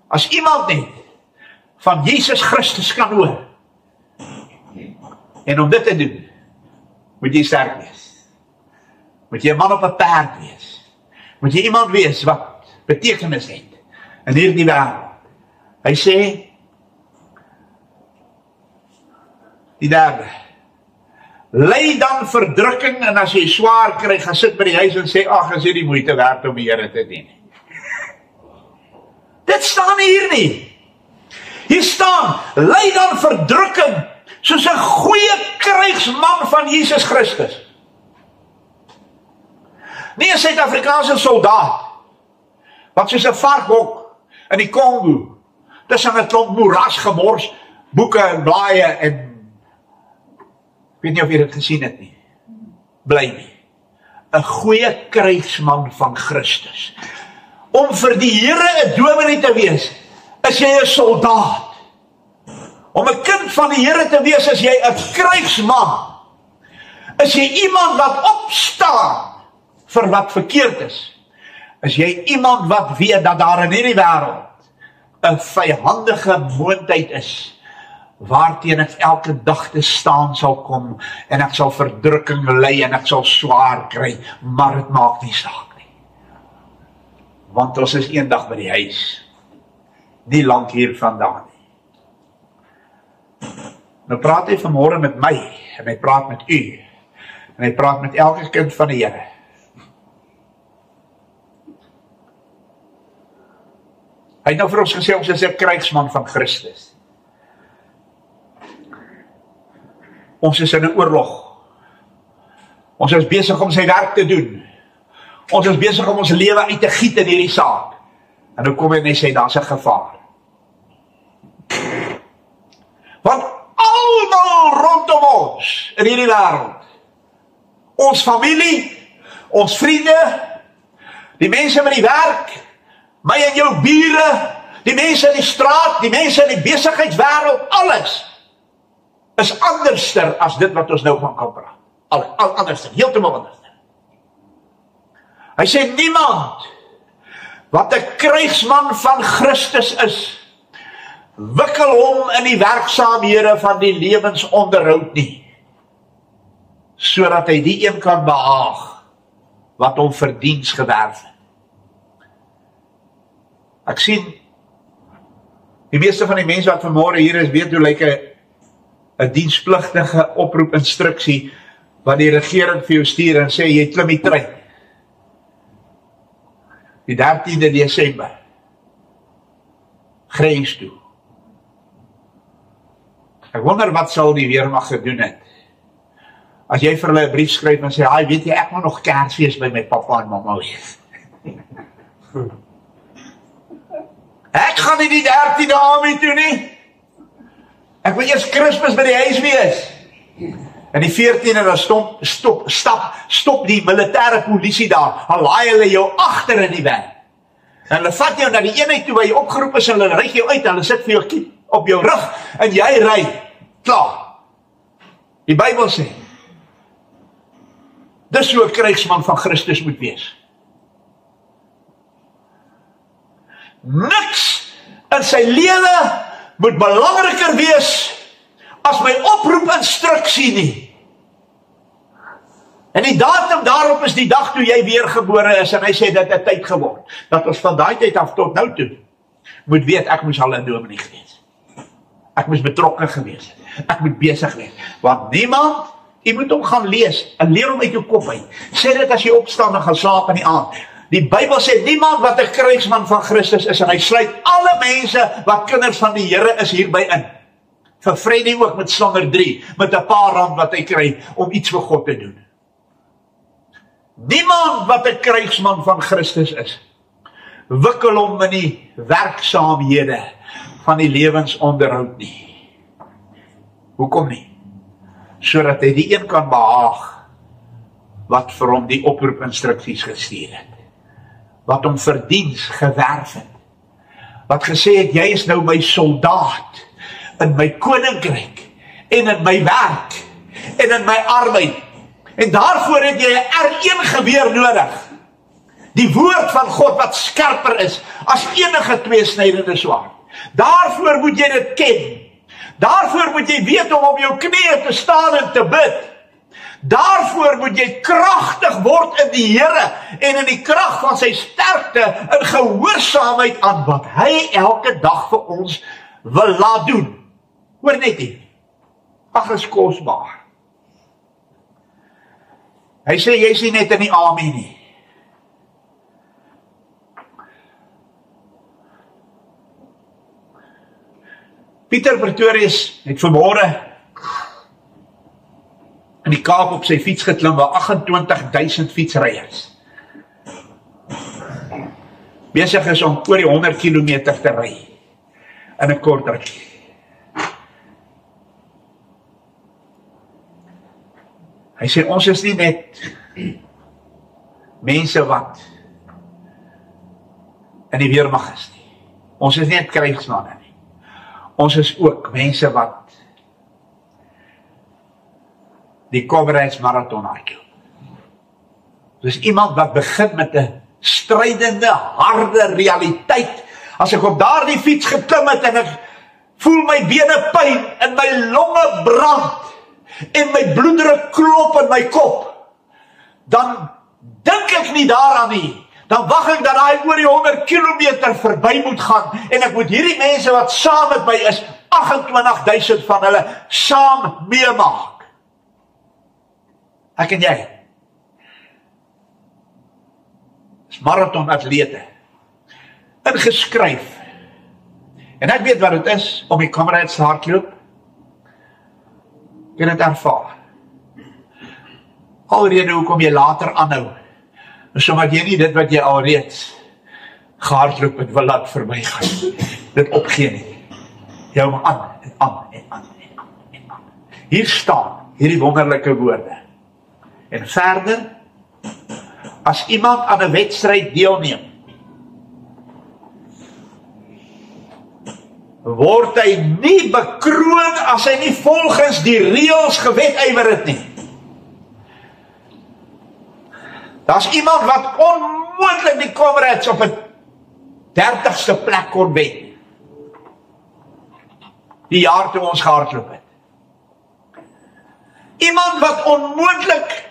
As iemand net van Jesus Christus kan hoor. En om dit te doen, moet jy sterk wees. Moet jy 'n man op 'n perd wees. Moet jy iemand wees wat betekenis het in hierdie wêreld. Hy sê, Die derde. Ly dan verdrukking, en as jy swaar kry, gaan sit by die huis en sê, ag, is dit die moeite werd om die Here te dien. Dit staan hier nie. Hier staan, ly dan verdrukking, soos 'n goeie krygsman van Jesus Christus. Nie 'n Suid-Afrikaanse soldaat, wat soos 'n varkhok in die Kongo, tussen 'n klomp moeras gemors, boeke en blaaie en ek weet nie of jy dit gesien het nie. Bly nie. 'n goeie krygsman van Christus. Om vir die Here 'n dominee te wees, is jy 'n soldaat. Om 'n kind van die Here te wees, is jy 'n krygsman. Is jy iemand wat opstaan vir wat verkeerd is. Is jy iemand wat weet dat daar in hierdie wêreld 'n vyhandige moondheid is, waarteen ek elke dag te staan sal kom, en ek sal verdrukking ly, en ek sal swaar kry, maar dit maak nie saak nie. Want ons is eendag by die huis, nie lank hier vandaan nie. Nou praat hy vanmôre met my, en hy praat met u, en hy praat met elke kind van die Here. Hy het nou vir ons gesê, ons is 'n krygsman van Christus. Ons is in 'n oorlog. Ons is besig om sy werk te doen. Ons is besig om ons lewe uit te giet in hierdie saak. En nou kom hy en hy sê, daar's 'n gevaar. Want almal rondom ons in hierdie wêreld, ons familie, ons vriende, die mense met die werk, my en jou bure, die mense in die straat, die mense in die besigheidswêreld, alles is anderster as dit wat ons nou van kan praat. Al anderster, heeltemal anderster. Hy sê, niemand wat 'n krygsman van Christus is, wikkel hom in die werksaamhede van die lewensonderhoud nie, sodat hy die een kan behaag wat hom vir diens gewerf het. Ek sien, die meeste van die mense wat vanmôre hier is, weet hoe lyk 'n dienspligtige oproep instruksie wat die regering vir jou stuur en sê, jy klim die trein. Die 13de Desember. Grens toe. Ek wonder wat sal die weermag gedoen het. As jy vir hulle 'n brief skryf en sê, "Haai, weet jy, ek moet nog Kersfees by my pappa en mamma wees." Ek gaan nie die 13de Army toe nie. Ek wil eers Kersfees by die huis wees. En die 14de dan stop die militêre polisie daar. Hulle laai hulle jou agter in die van. En hulle vat jou na die eenheid toe waar jy opgeroep is en hulle ry jou uit en hulle sit vir jou kiep op jou rug en jy ry. Klaar. Die Bybel sê, dis hoe 'n krygsman van Christus moet wees. Niks in sy lewe moet belangriker wees as my oproepinstruksie nie. En die datum daarop is die dag toe jy weergebore is, en hy sê dit het tyd geword, dat ons van daai tyd af tot nou toe, moet weet, ek moes al 'n dominee gewees. Ek moes betrokke gewees. Ek moet besig wees. Want niemand, jy moet hom gaan lees, en leer hom uit jou kop uit. Sê dit as jy opstaan en gaan slaap in die aand. Die Bybel sê, niemand wat 'n krygsman van Christus is, en hy sluit alle mense wat kinders van die Here is hierby in. Vir Freddie ook met swanger 3, met 'n paar rand wat hy kry, om iets vir God te doen. Niemand wat 'n krygsman van Christus is, wikkel hom in die werksaamhede van die lewensonderhoud nie. Hoekom nie? Sodat hy die een kan behaag wat vir hom die oproepinstruksies gestuur het. Wat hom vir diens gewerf het. Wat gesê het, jy is nou my soldaat in my koninkryk en in my werk en in my arbeid. En daarvoor het jy 'n R1 geweer nodig. Die woord van God wat skerper is as enige tweesnydende swaard. Daarvoor moet jy dit ken. Daarvoor moet jy weet om op jou knieë te staan en te bid. Daarvoor moet jy kragtig word in die Here en in die krag van sy sterkte in gehoorsaamheid aan wat hy elke dag vir ons wil laat doen. Hoor net hier. Ag, is kosbaar. Hy sê, jy is nie net in die army nie. Pieter Pretorius het vanmôre in die Kaap op sy fiets geklim, waar 28.000 fietsryers besig is om oor die 100 kilometer te ry in 'n kort rukkie. Hy sê, ons is nie net mense wat in die weermag is nie. Ons is nie net krygsmanne nie. Ons is ook mense wat die Comrades Marathon hardloop. Dus iemand wat begin met 'n strydende, harde realiteit. As ek op daardie fiets geklim het en ek voel my bene pyn en my longe brand en my bloeddruk klop in my kop, dan dink ek nie daaraan nie. Dan wag ek dat hy oor die 100 kilometer verby moet gaan en ek moet hierdie mense wat saam met my is, 28.000 van hulle saam meemaak. Ek en jy is marathonatlete, ingeskryf. En ek weet wat dit is om die Comrades te hardloop. Ek het dit ervaar. Alrede hoekom jy later aanhou, is omdat jy nie dit wat jy alreeds gehardloop het wil laat verbygaan. Dit opgee nie. Jy hou aan en aan en aan en aan en aan. Hier staan hierdie wonderlike woorde. En verder, as iemand aan 'n wedstryd deelneem, word hy nie bekroon as hy nie volgens die reëls gewedywer het nie. Daar's iemand wat onmoontlik die Comrades op 'n 30ste plek kon wen. Die jaar toe ons gehardloop het. Iemand wat onmoontlik,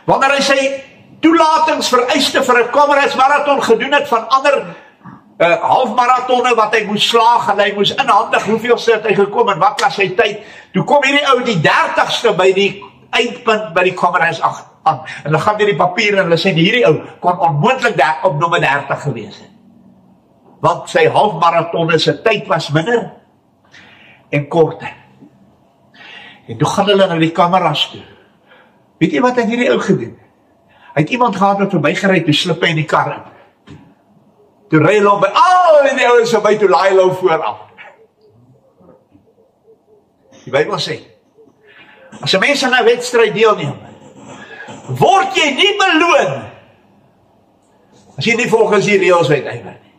wanneer hy sy toelatingsvereiste vir 'n Comrades Marathon gedoen het van ander halfmarathonne wat hy moes slaag en hy moes inhandig hoeveelste het hy gekom en wat was sy tyd. Toe kom hierdie ou die 30ste by die eindpunt by die Comrades aan. En dan gaan die papier en hulle sê hierdie ou kon onmoontlik op nommer 30 gewees het. Want sy halfmarathonne se tyd was minder en korter. En toe gaan hulle na die kameras toe. Weet jy wat hy hierdie ou gedoen? Hy het iemand gehad wat verbygery, toe slip hy in die kar in. Toe ry hulle by al die ouens verby, toe laai hulle vooraf. Die Bybel sê, as 'n mens aan 'n wedstryd deelneem, word jy nie beloon as jy nie volgens die reëls wetywer nie.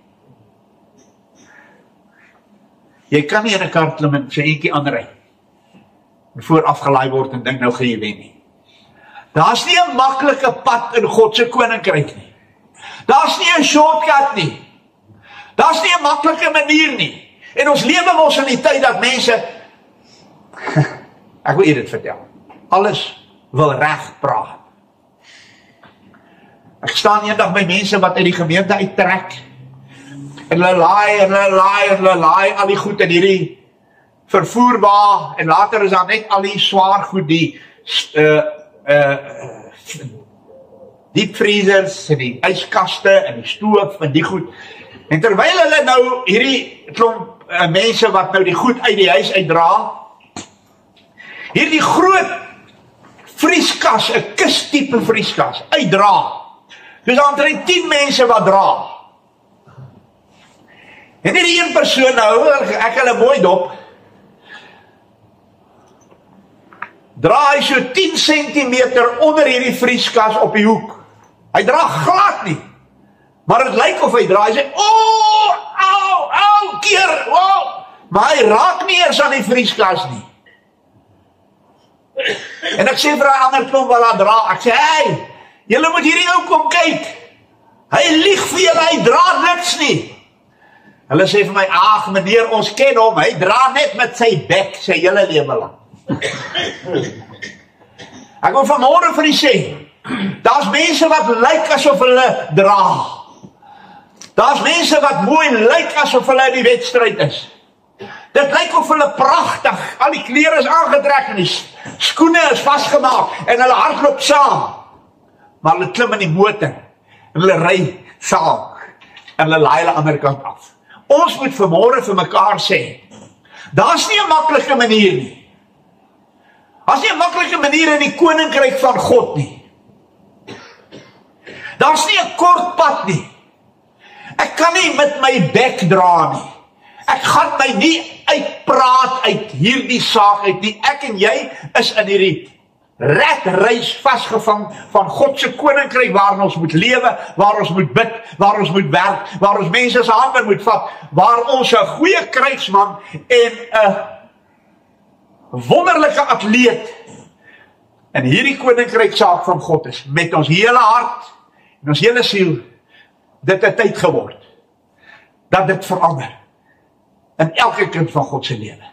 Jy kan nie in 'n kar klim en sy eentjie aanry en vooraf gelaai word en dink nou gaan jy wen nie. Daar's nie 'n maklike pad in God se koninkryk nie. Daar's nie 'n shortcut nie. Daar's nie 'n maklike manier nie. En ons lewe mos in die tyd dat mense ek wil dit vertel. Alles wil reg praat. Ek staan eendag by mense wat uit die gemeente uittrek. En hulle laai en hulle laai en hulle laai al die goed in hierdie vervoerbaar en later is daar net al die swaar goed, die diepvriesers en die yskaste en die stoof en die goed. En terwyl hulle nou hierdie klomp mense wat nou die goed uit die huis uitdra, hierdie groot vrieskas, 'n kustipe vrieskas, uitdra. Dus omtrent 10 mense wat dra. En hierdie een persoon nou, ek hulle mooi dop, dra hy so 10 centimeter onder hierdie vrieskas op die hoek. Hy dra glad nie. Maar het lyk of hy dra, hy sê, au, keer, wow. Maar hy raak nie eers aan die vrieskas nie. En ek sê vir hy ander klomp wat daar dra, ek sê, hey, julle moet hierdie ou kom kyk. Hy lieg vir julle, hy dra niks nie. Hulle sê vir my, ag meneer, ons ken hom, hy dra net met sy bek, sy hele lewe lang. Ek wil vanmôre vir u sê, daar's mense wat lyk asof hulle dra. Daar's mense wat mooi lyk asof hulle in die wedstryd is. Dit lyk of hulle pragtig, al die klere is aangetrek en die skoene is vasgemaak en hulle hardloop saam. Maar hulle klim in die motor en hulle ry saam en hulle laai hulle ander kant af. Ons moet vanmôre vir mekaar sê, daar's nie 'n maklike manier nie. Daar's nie 'n maklike manier in die koninkryk van God nie. Daar's nie 'n kort pad nie. Ek kan nie met my bek dra nie. Ek gaan my nie uitpraat uit hierdie saak uit nie. Ek en jy is in hierdie redreis vasgevang van God se koninkryk waarin ons moet lewe, waar ons moet bid, waar ons moet werk, waar ons mense se hande moet vat, waar ons 'n goeie krygsman en 'n wonderlike atleet in hierdie koninkryk saak van God is, met ons hele hart en ons hele siel. Dit het tyd geword dat dit verander in elke kind van God se lewe,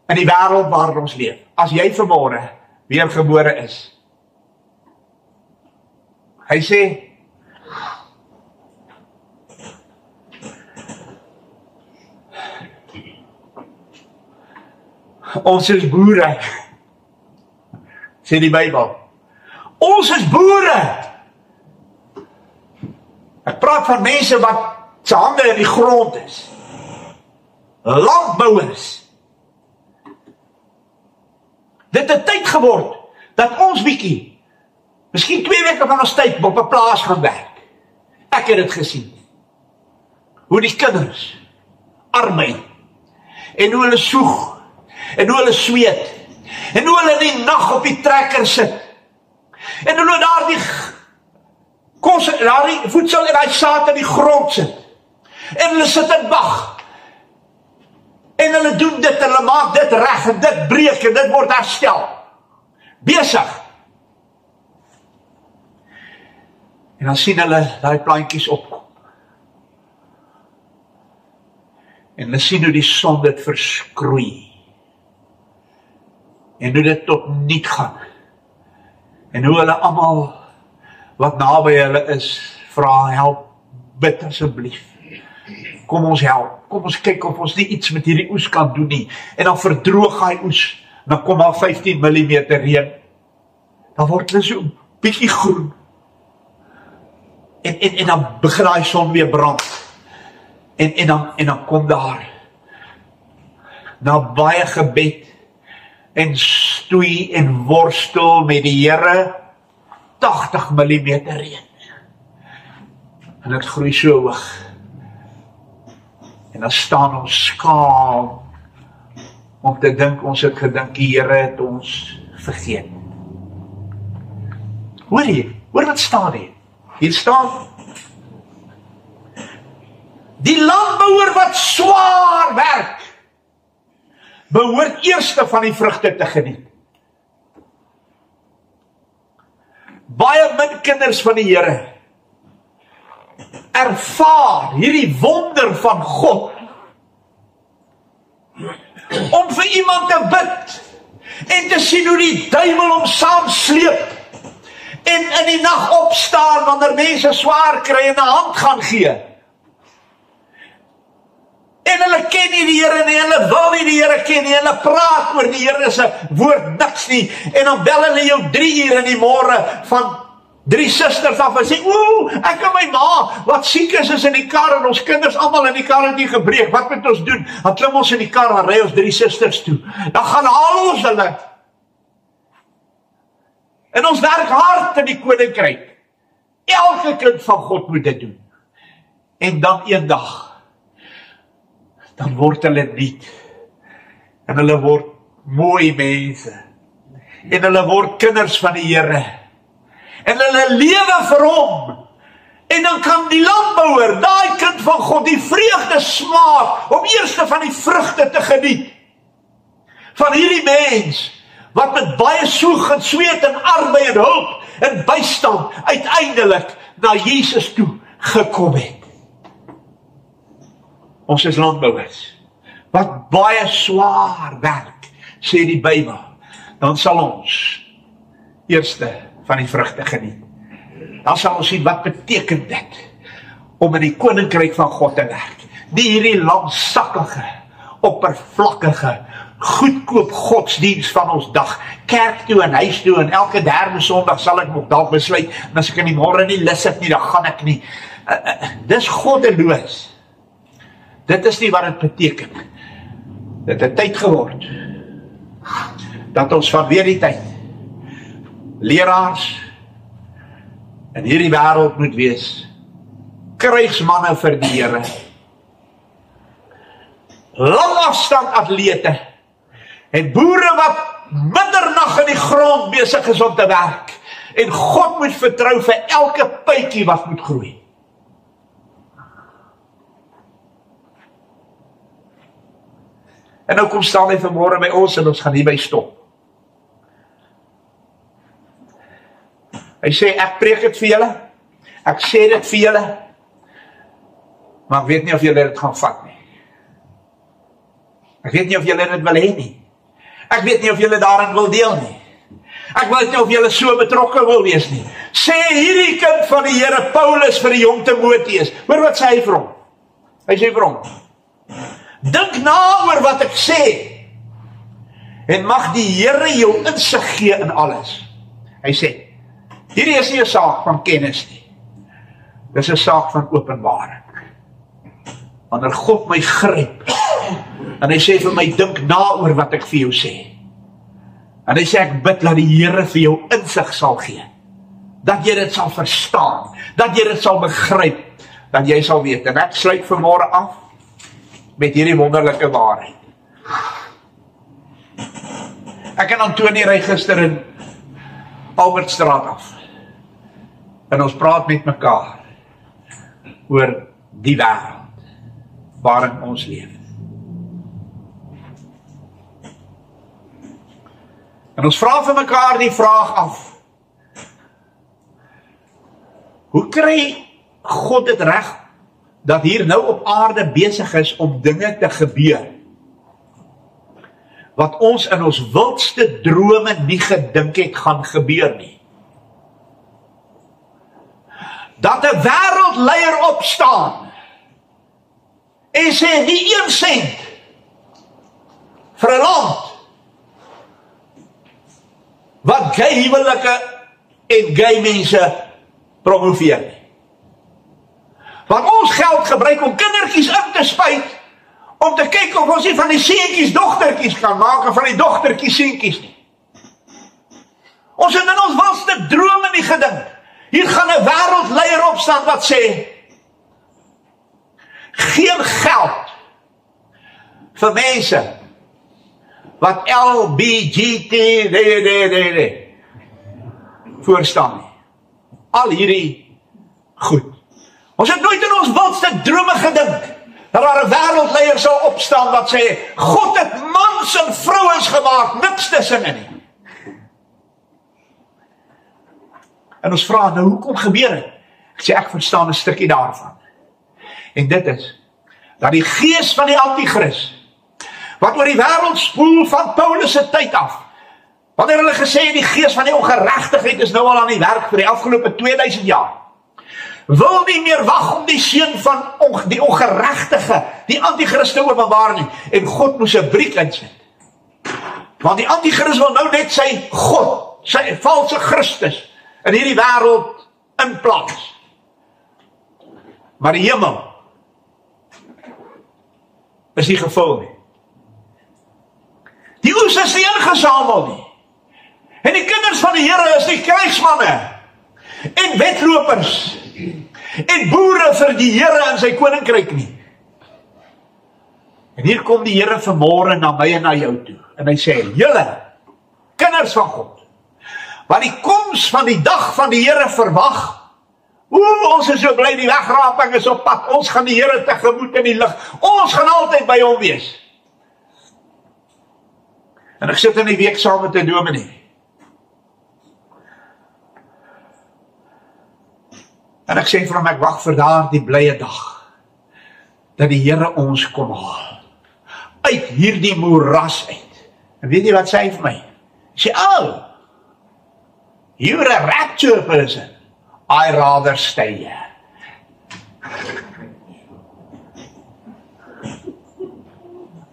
in die wêreld waarin ons leef. As jy vanmôre weergebore is, hy sê, ons is boere, sê die Bybel. Ons is boere. Ek praat van mense wat se hande in die grond is. Landbouers. Dit het tyd geword dat ons bietjie, miskien 2 weke van ons tyd op 'n plaas gaan werk. Ek het dit gesien. Hoe die kinders arbei en hoe hulle soeg en hoe hulle sweet en hoe hulle in die nag op die trekker sit en hoe hulle daardie kos, daardie voedsel en daai saad in die grond sit en hulle sit en wag en hulle doen dit en hulle maak dit reg en dit breek en dit word herstel. Besig. En dan sien hulle daai plantjies opkom. En hulle sien hoe die son dit verskroei. En hoe dit tot niet gaan. En hoe hulle almal wat naby hulle is, vra help, bid asseblief. Kom ons help. Kom ons kyk of ons nie iets met hierdie oes kan doen nie. En dan verdroog hy oes. Dan kom daar 15 mm reën. Dan word hulle so bietjie groen. En dan begin daai son weer brand. En dan kom daar na baie gebed en stoei en worstel met die Here 80 mm reën. En dit groei so hoog. En dan staan ons skaam om te dink ons het gedink die Here het ons vergeet. Hoor jy? Hoor wat staan hier? Hier staan die landbouer wat swaar werk behoort eerste van die vrugte te geniet. Baie min kinders van die Here ervaar hierdie wonder van God om vir iemand te bid en te sien hoe die duiwel hom saam sleep en in die nag opstaan wanneer mense swaar kry en 'n hand gaan gee. En hulle ken nie die Here nie, hulle wil nie die Here ken nie, hulle praat oor die Here se woord niks nie, en dan bel hulle jou 3 uur in die môre van 3 susters af en sê, ek en my ma, wat siek is in die kar, en ons kinders allemaal in die kar het nie gebreek, wat moet ons doen? Dan klim ons in die kar, dan ry ons 3 susters toe, dan gaan al ons hulle, en ons werk hard in die koninkryk, elke kind van God moet dit doen, en dan eendag, dan word hulle niet, en hulle word mooi mense, en hulle word kinders van die Here, en hulle lewe vir hom, en dan kan die landbouer, daai kind van God, die vreugde smaak, om eerste van die vrugte te geniet, van hierdie mens, wat met baie soeg en sweet en arbei en hulp, en bystand, uiteindelik, na Jesus toe gekom het. Ons is landbouwers, wat baie swaar werk, sê die Bybel, dan sal ons eerste van die vrugte geniet. Dan sal ons sien wat beteken dit, om in die koninkryk van God te werk. Nie hierdie langsakkige, oppervlakkige, goedkoop godsdienst van ons dag. Kerk toe en huis toe en elke derde Sondag sal ek nog dalk besluit, en as ek in die môre nie lus het nie, dan gaan ek nie. Dis goddeloos. Dit is nie wat het beteken. Dit het tyd geword, dat ons vanweer die tyd, leraars, in hierdie wêreld moet wees, krygsmanne vir die Here, langafstand atlete, en boere wat middernag in die grond besig is om te werk, en God moet vertrou vir elke pytjie wat moet groei. En nou kom staan hy vanmôre by ons, en ons gaan hierby stop. Hy sê, ek preek dit vir julle, ek sê dit vir julle, maar ek weet nie of julle dit gaan vat nie. Ek weet nie of julle dit wil hê nie. Ek weet nie of julle daarin wil deel nie. Ek weet nie of julle so betrokke wil wees nie. Sê hierdie kind van die Here Paulus vir die jong Timoteus. Hoor wat sê hy vir hom? Hy sê vir hom, dink na oor wat ek sê, en mag die Here jou insig gee in alles. Hy sê, hierdie is nie 'n saak van kennis nie. Dis 'n saak van openbaring. Wanneer God my gryp, en hy sê vir my, dink na oor wat ek vir jou sê. En hy sê, ek bid dat die Here vir jou insig sal gee. Dat jy dit sal verstaan. Dat jy dit sal begryp. Dat jy sal weet. En ek sluit vanmôre af met hierdie wonderlike waarheid. Ek en Antonie ry gister in Albertstraat af. En ons praat met mekaar oor die wêreld waarin ons leef. En ons vra vir mekaar die vraag af, hoe kry God dit reg, dat hier nou op aarde besig is om dinge te gebeur, wat ons in ons wildste drome nie gedink het gaan gebeur nie. Dat 'n wêreldleier opstaan, en sê, nie 1 sent, vir 'n land, wat gay huwelike en gay mense promoveer nie. Wat ons geld gebruik om kindertjies in te spuit, om te kyk of ons nie van die seentjies dogtertjies kan maak, en van die dogtertjies seentjies nie. Ons het in ons wildste drome nie gedink. Hier gaan 'n wêreldleier opstaan wat sê, geen geld vir mense wat LBGT voorstaan nie. Al hierdie goed. Ons het nooit in ons wildste drome gedink dat daar 'n wêreldleier sal opstaan wat sê, God het mans en vrouens gemaak, niks tussenin nie. En ons vra, nou hoekom gebeur dit? Ek sê, ek verstaan 'n stukkie daarvan. En dit is, dat die gees van die antichrist, wat oor die wêreld spoel van Paulus se tyd af, wanneer hulle gesê het, die gees van die ongeregtigheid is nou al aan die werk vir die afgelope 2000 jaar, wil nie meer wag om die seun van die ongeregtige, die antichrist te openbaar nie, en God moes 'n briek insit. Want die antichrist wil nou net sy God, sy valse Christus, in hierdie wêreld inplaas. Maar die hemel is nie gevul nie. Die oes is nie ingesamel nie. En die kinders van die Here is die krygsmanne en wedlopers en boere vir die Here in sy koninkryk nie. En hier kom die Here vanmôre na my en na jou toe. En hy sê, julle, kinders van God, wat die koms van die dag van die Here verwag, ons is so bly, die wegraping is op pad, ons gaan die Here tegemoet in die lig, ons gaan altyd by hom wees. En ek sit in die week saam met 'n dominee. En ek sê vir hom, ek wag vir daardie blye dag, dat die Here ons kom haal, uit hierdie moeras uit. En weet jy wat sê hy vir my? Hy sê, oh, you're a rapture person. I rather stay here.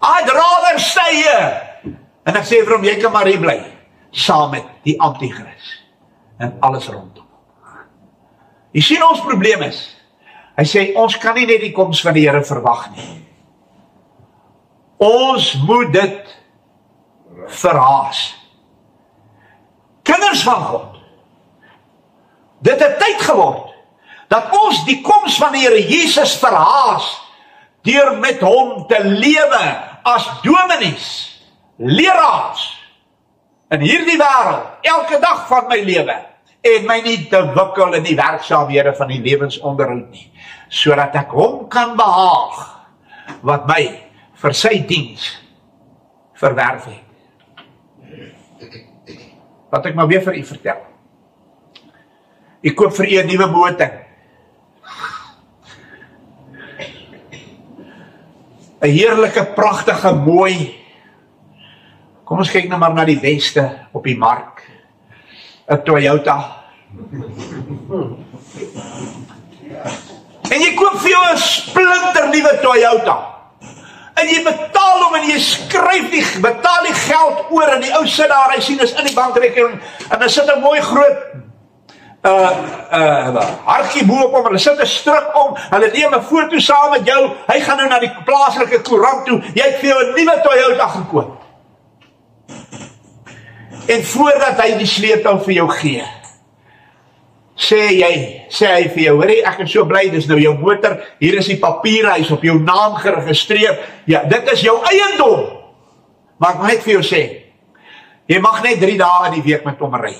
I'd rather stay here. En ek sê vir hom, jy kan maar hier bly, saam met die antichrist en alles rondom. Jy sien ons probleem is, hy sê, ons kan nie net die koms van die Here verwag nie. Ons moet dit verhaas. Kinders van God, dit het tyd geword, dat ons die koms van die Here Jesus verhaas, deur met hom te lewe as dominees, leraars, in hierdie wêreld, elke dag van my lewe, en my nie te wikkel in die werksaamhede van die lewensonderhoud nie, sodat ek hom kan behaag, wat my vir sy diens verwerf het. Wat ek maar weer vir u vertel. Ek koop vir u 'n nuwe motor. 'n heerlike, pragtige, mooi. Kom ons kyk nou maar na die weste op die mark. 'n Toyota. En jy koop vir jou 'n splinter nuwe Toyota. En jy betaal hom en jy skryf betaal die geld oor en die ou sit daar, hy sien is in die bankrekening en dan sit 'n mooi groot hartjie bo op hom, hulle sit 'n stryk om, hulle neem 'n foto saam met jou, hy gaan nou na die plaaslike koerant toe, jy het vir jou 'n nuwe Toyota gekoop. En voordat hy die sleutel vir jou gee, sê hy vir jou, hoorie, ek is so bly, dis nou jou motor, hier is die papiere, hy is op jou naam geregistreer, ja, dit is jou eiendom. Maar ek moet net vir jou sê, jy mag net 3 dae in die week met hom ry.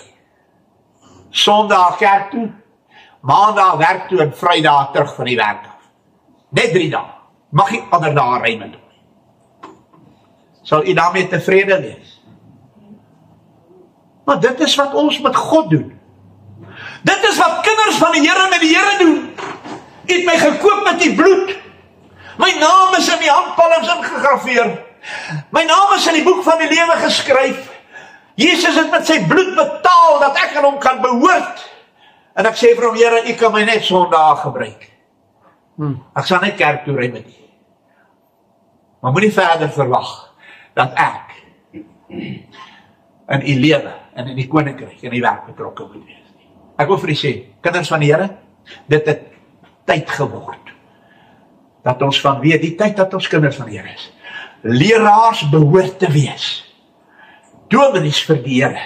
Sondag kerk toe, maandag werk toe en Vrydag terug van die werk af. Net 3 dae. Mag jy ander dae ry met hom. Sal jy daarmee tevrede wees? Maar dit is wat ons met God doen. Dit is wat kinders van die Here met die Here doen. Jy het my gekoop met die bloed. My naam is in die handpalms ingegraveer. My naam is in die boek van die lewe geskryf. Jesus het met sy bloed betaal dat ek aan hom kan behoort. En ek sê vir hom, Here, u kan my net Sondag gebruik. Ek sal net kerk toe ry met u. Maar moenie verder verwag dat ek in u lewe en in die koninkryk en die werk betrokke moet wees. Ek wil vir u sê, kinders van die Here, dit het tyd geword. Dat ons vanweë die tyd dat ons kinders van die Here is, leraars behoort te wees. Dominees vir die Here.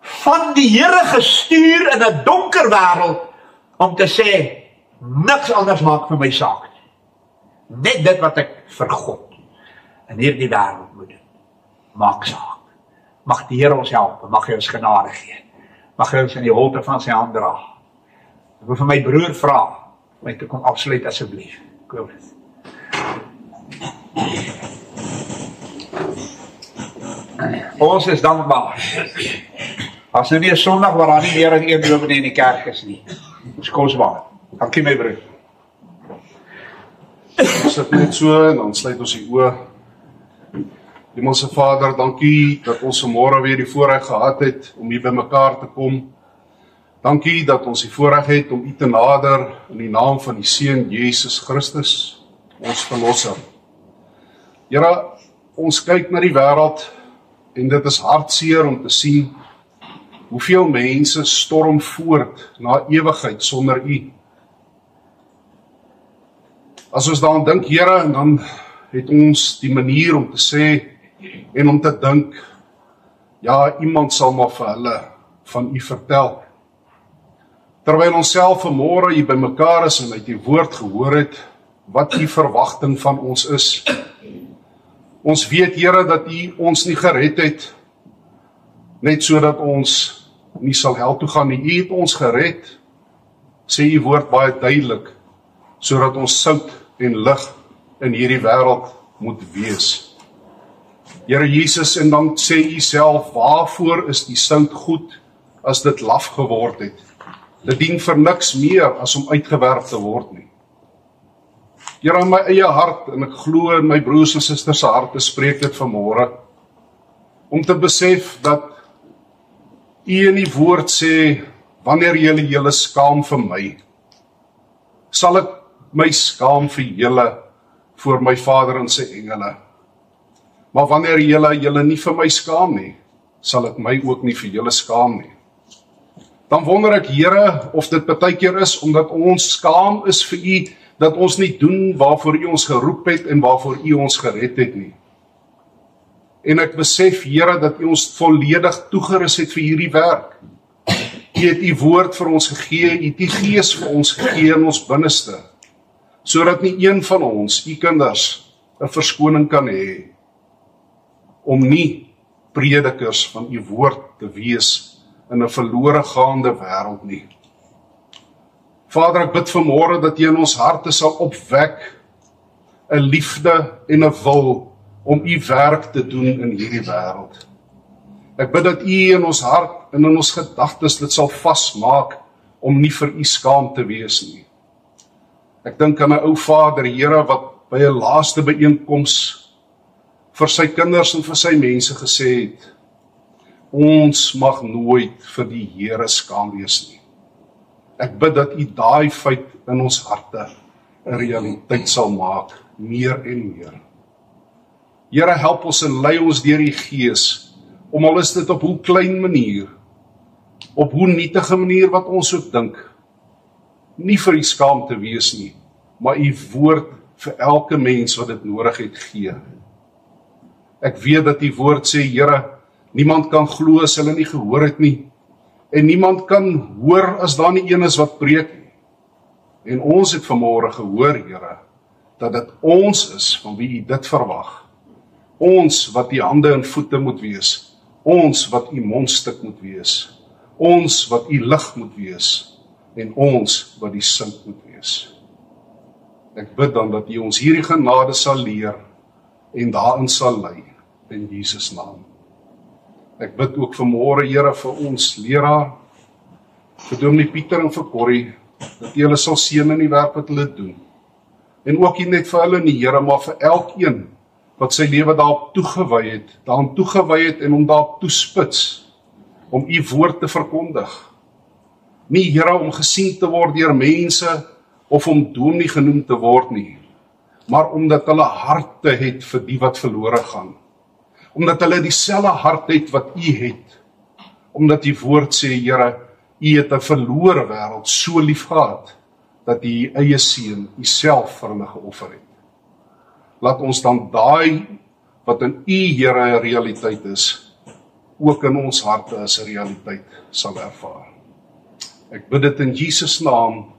Van die Here gestuur in 'n donker wêreld om te sê, niks anders maak vir my saak nie. Net dit wat ek vir God in hierdie wêreld moet doen. Maak saak. Mag die Here ons help, mag hy ons genade gee. Mag hy ons in die holte van sy hand dra. Ek wil vir my broer vra, om my te kom afsluit asseblief. Kobus. Ons is dankbaar. As nou nie 'n Sondag waar daar nie meer as een dominee in die kerk is nie. Dis kosbaar. Dankie my broer. Ons sit net so en dan sluit ons die oë. Hemelse Vader, dankie dat ons vanmôre weer die voorreg gehad het om hier bymekaar te kom. Dankie dat ons die voorreg het om U te nader in die naam van die Seun Jesus Christus, ons verlosser. Here, ons kyk na die wêreld en dit is hartseer om te sien hoeveel mense storm voort na ewigheid sonder U. As ons daaraan dink, Here, en dan het ons die manier om te sê en om te dink, ja, iemand sal maar vir hulle van U vertel. Terwyl ons self vanmôre hier bymekaar is en uit die woord gehoor het, wat U verwagting van ons is. Ons weet, Here, dat U ons nie gered het, net sodat ons nie sal hel toe gaan nie. U het ons gered, sê U woord baie duidelik, sodat ons sout en lig in hierdie wêreld moet wees. Here Jesus, en dan sê U self, waarvoor is die sout goed as dit laf geword het? Dit dien vir niks meer as om uitgewerp te word nie. Here, in my eie hart, en ek glo in my broers en susters se harte, spreek dit vanmôre, om te besef dat U in die woord sê, wanneer julle skaam vir my, sal ek my skaam vir julle voor my Vader en sy engele. Maar wanneer julle nie vir my skaam nie, sal ek my ook nie vir julle skaam nie. Dan wonder ek, Here, of dit partykeer is omdat ons skaam is vir U, dat ons nie doen waarvoor U ons geroep het en waarvoor U ons gered het nie. En ek besef, Here, dat U ons volledig toegerus het vir hierdie werk. U het U woord vir ons gegee, U het U Gees vir ons gegee in ons binneste, sodat nie een van ons, U kinders, 'n verskoning kan hê om nie predikers van U woord te wees in 'n verlore gaande wêreld nie. Vader, ek bid vanmôre dat U in ons harte sal opwek 'n liefde en 'n wil om U werk te doen in hierdie wêreld. Ek bid dat U in ons hart en in ons gedagtes dit sal vasmaak om nie vir U skaam te wees nie. Ek dink aan 'n ou vader, Here, wat by 'n laaste byeenkoms vir sy kinders en vir sy mense gesê het, ons mag nooit vir die Here skaam wees nie. Ek bid dat U daai feit in ons harte 'n realiteit sal maak, meer en meer. Here, help ons en lei ons deur die Gees, om al is dit op hoe klein manier, op hoe nietige manier wat ons ook dink, nie vir U skaam te wees nie, maar U woord vir elke mens wat dit nodig het gee. Ek weet dat U woord sê, Here, niemand kan glo as hulle nie gehoor het nie, en niemand kan hoor as daar nie een is wat preek nie. En ons het vanmôre gehoor, Here, dat dit ons is van wie U dit verwag. Ons wat U hande en voete moet wees, ons wat U mondstuk moet wees, ons wat U lig moet wees, en ons wat die sink moet wees. Ek bid dan dat U ons hierdie genade sal leer, en daarin sal lei, in Jesus naam. Ek bid ook vanmôre, Here, vir ons leraar, vir Dominee Pieter en vir Corrie, dat U hulle sal seën in die werk wat hulle doen. En ook nie net vir hulle nie, Here, maar vir elkeen wat sy lewe daarop toegewy het, daaraan toegewy het en om daarop toespits, om U woord te verkondig. Nie, Here, om gesien te word deur mense, of om dominee genoem te word nie, maar omdat hulle harte het vir die wat verlore gaan. Omdat hulle dieselfde hart het wat U het. Omdat U woord sê, Here, U het 'n verlore wêreld so lief gehad, dat U U eie seun, U self vir hulle geoffer het. Laat ons dan daai, wat in U, Here, 'n realiteit is, ook in ons harte as 'n realiteit sal ervaar. Ek bid dit in Jesus naam,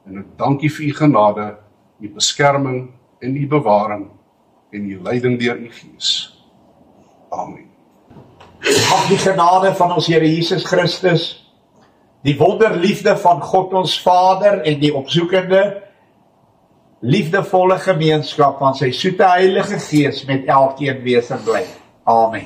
en ek dank U vir U genade, U beskerming en U bewaring, en U leiding deur U Gees. Amen. Mag die genade van ons Here Jesus Christus, die wonderliefde van God ons Vader en die opsoekende, liefdevolle gemeenskap van sy soete Heilige Gees met elkeen wees en bly. Amen.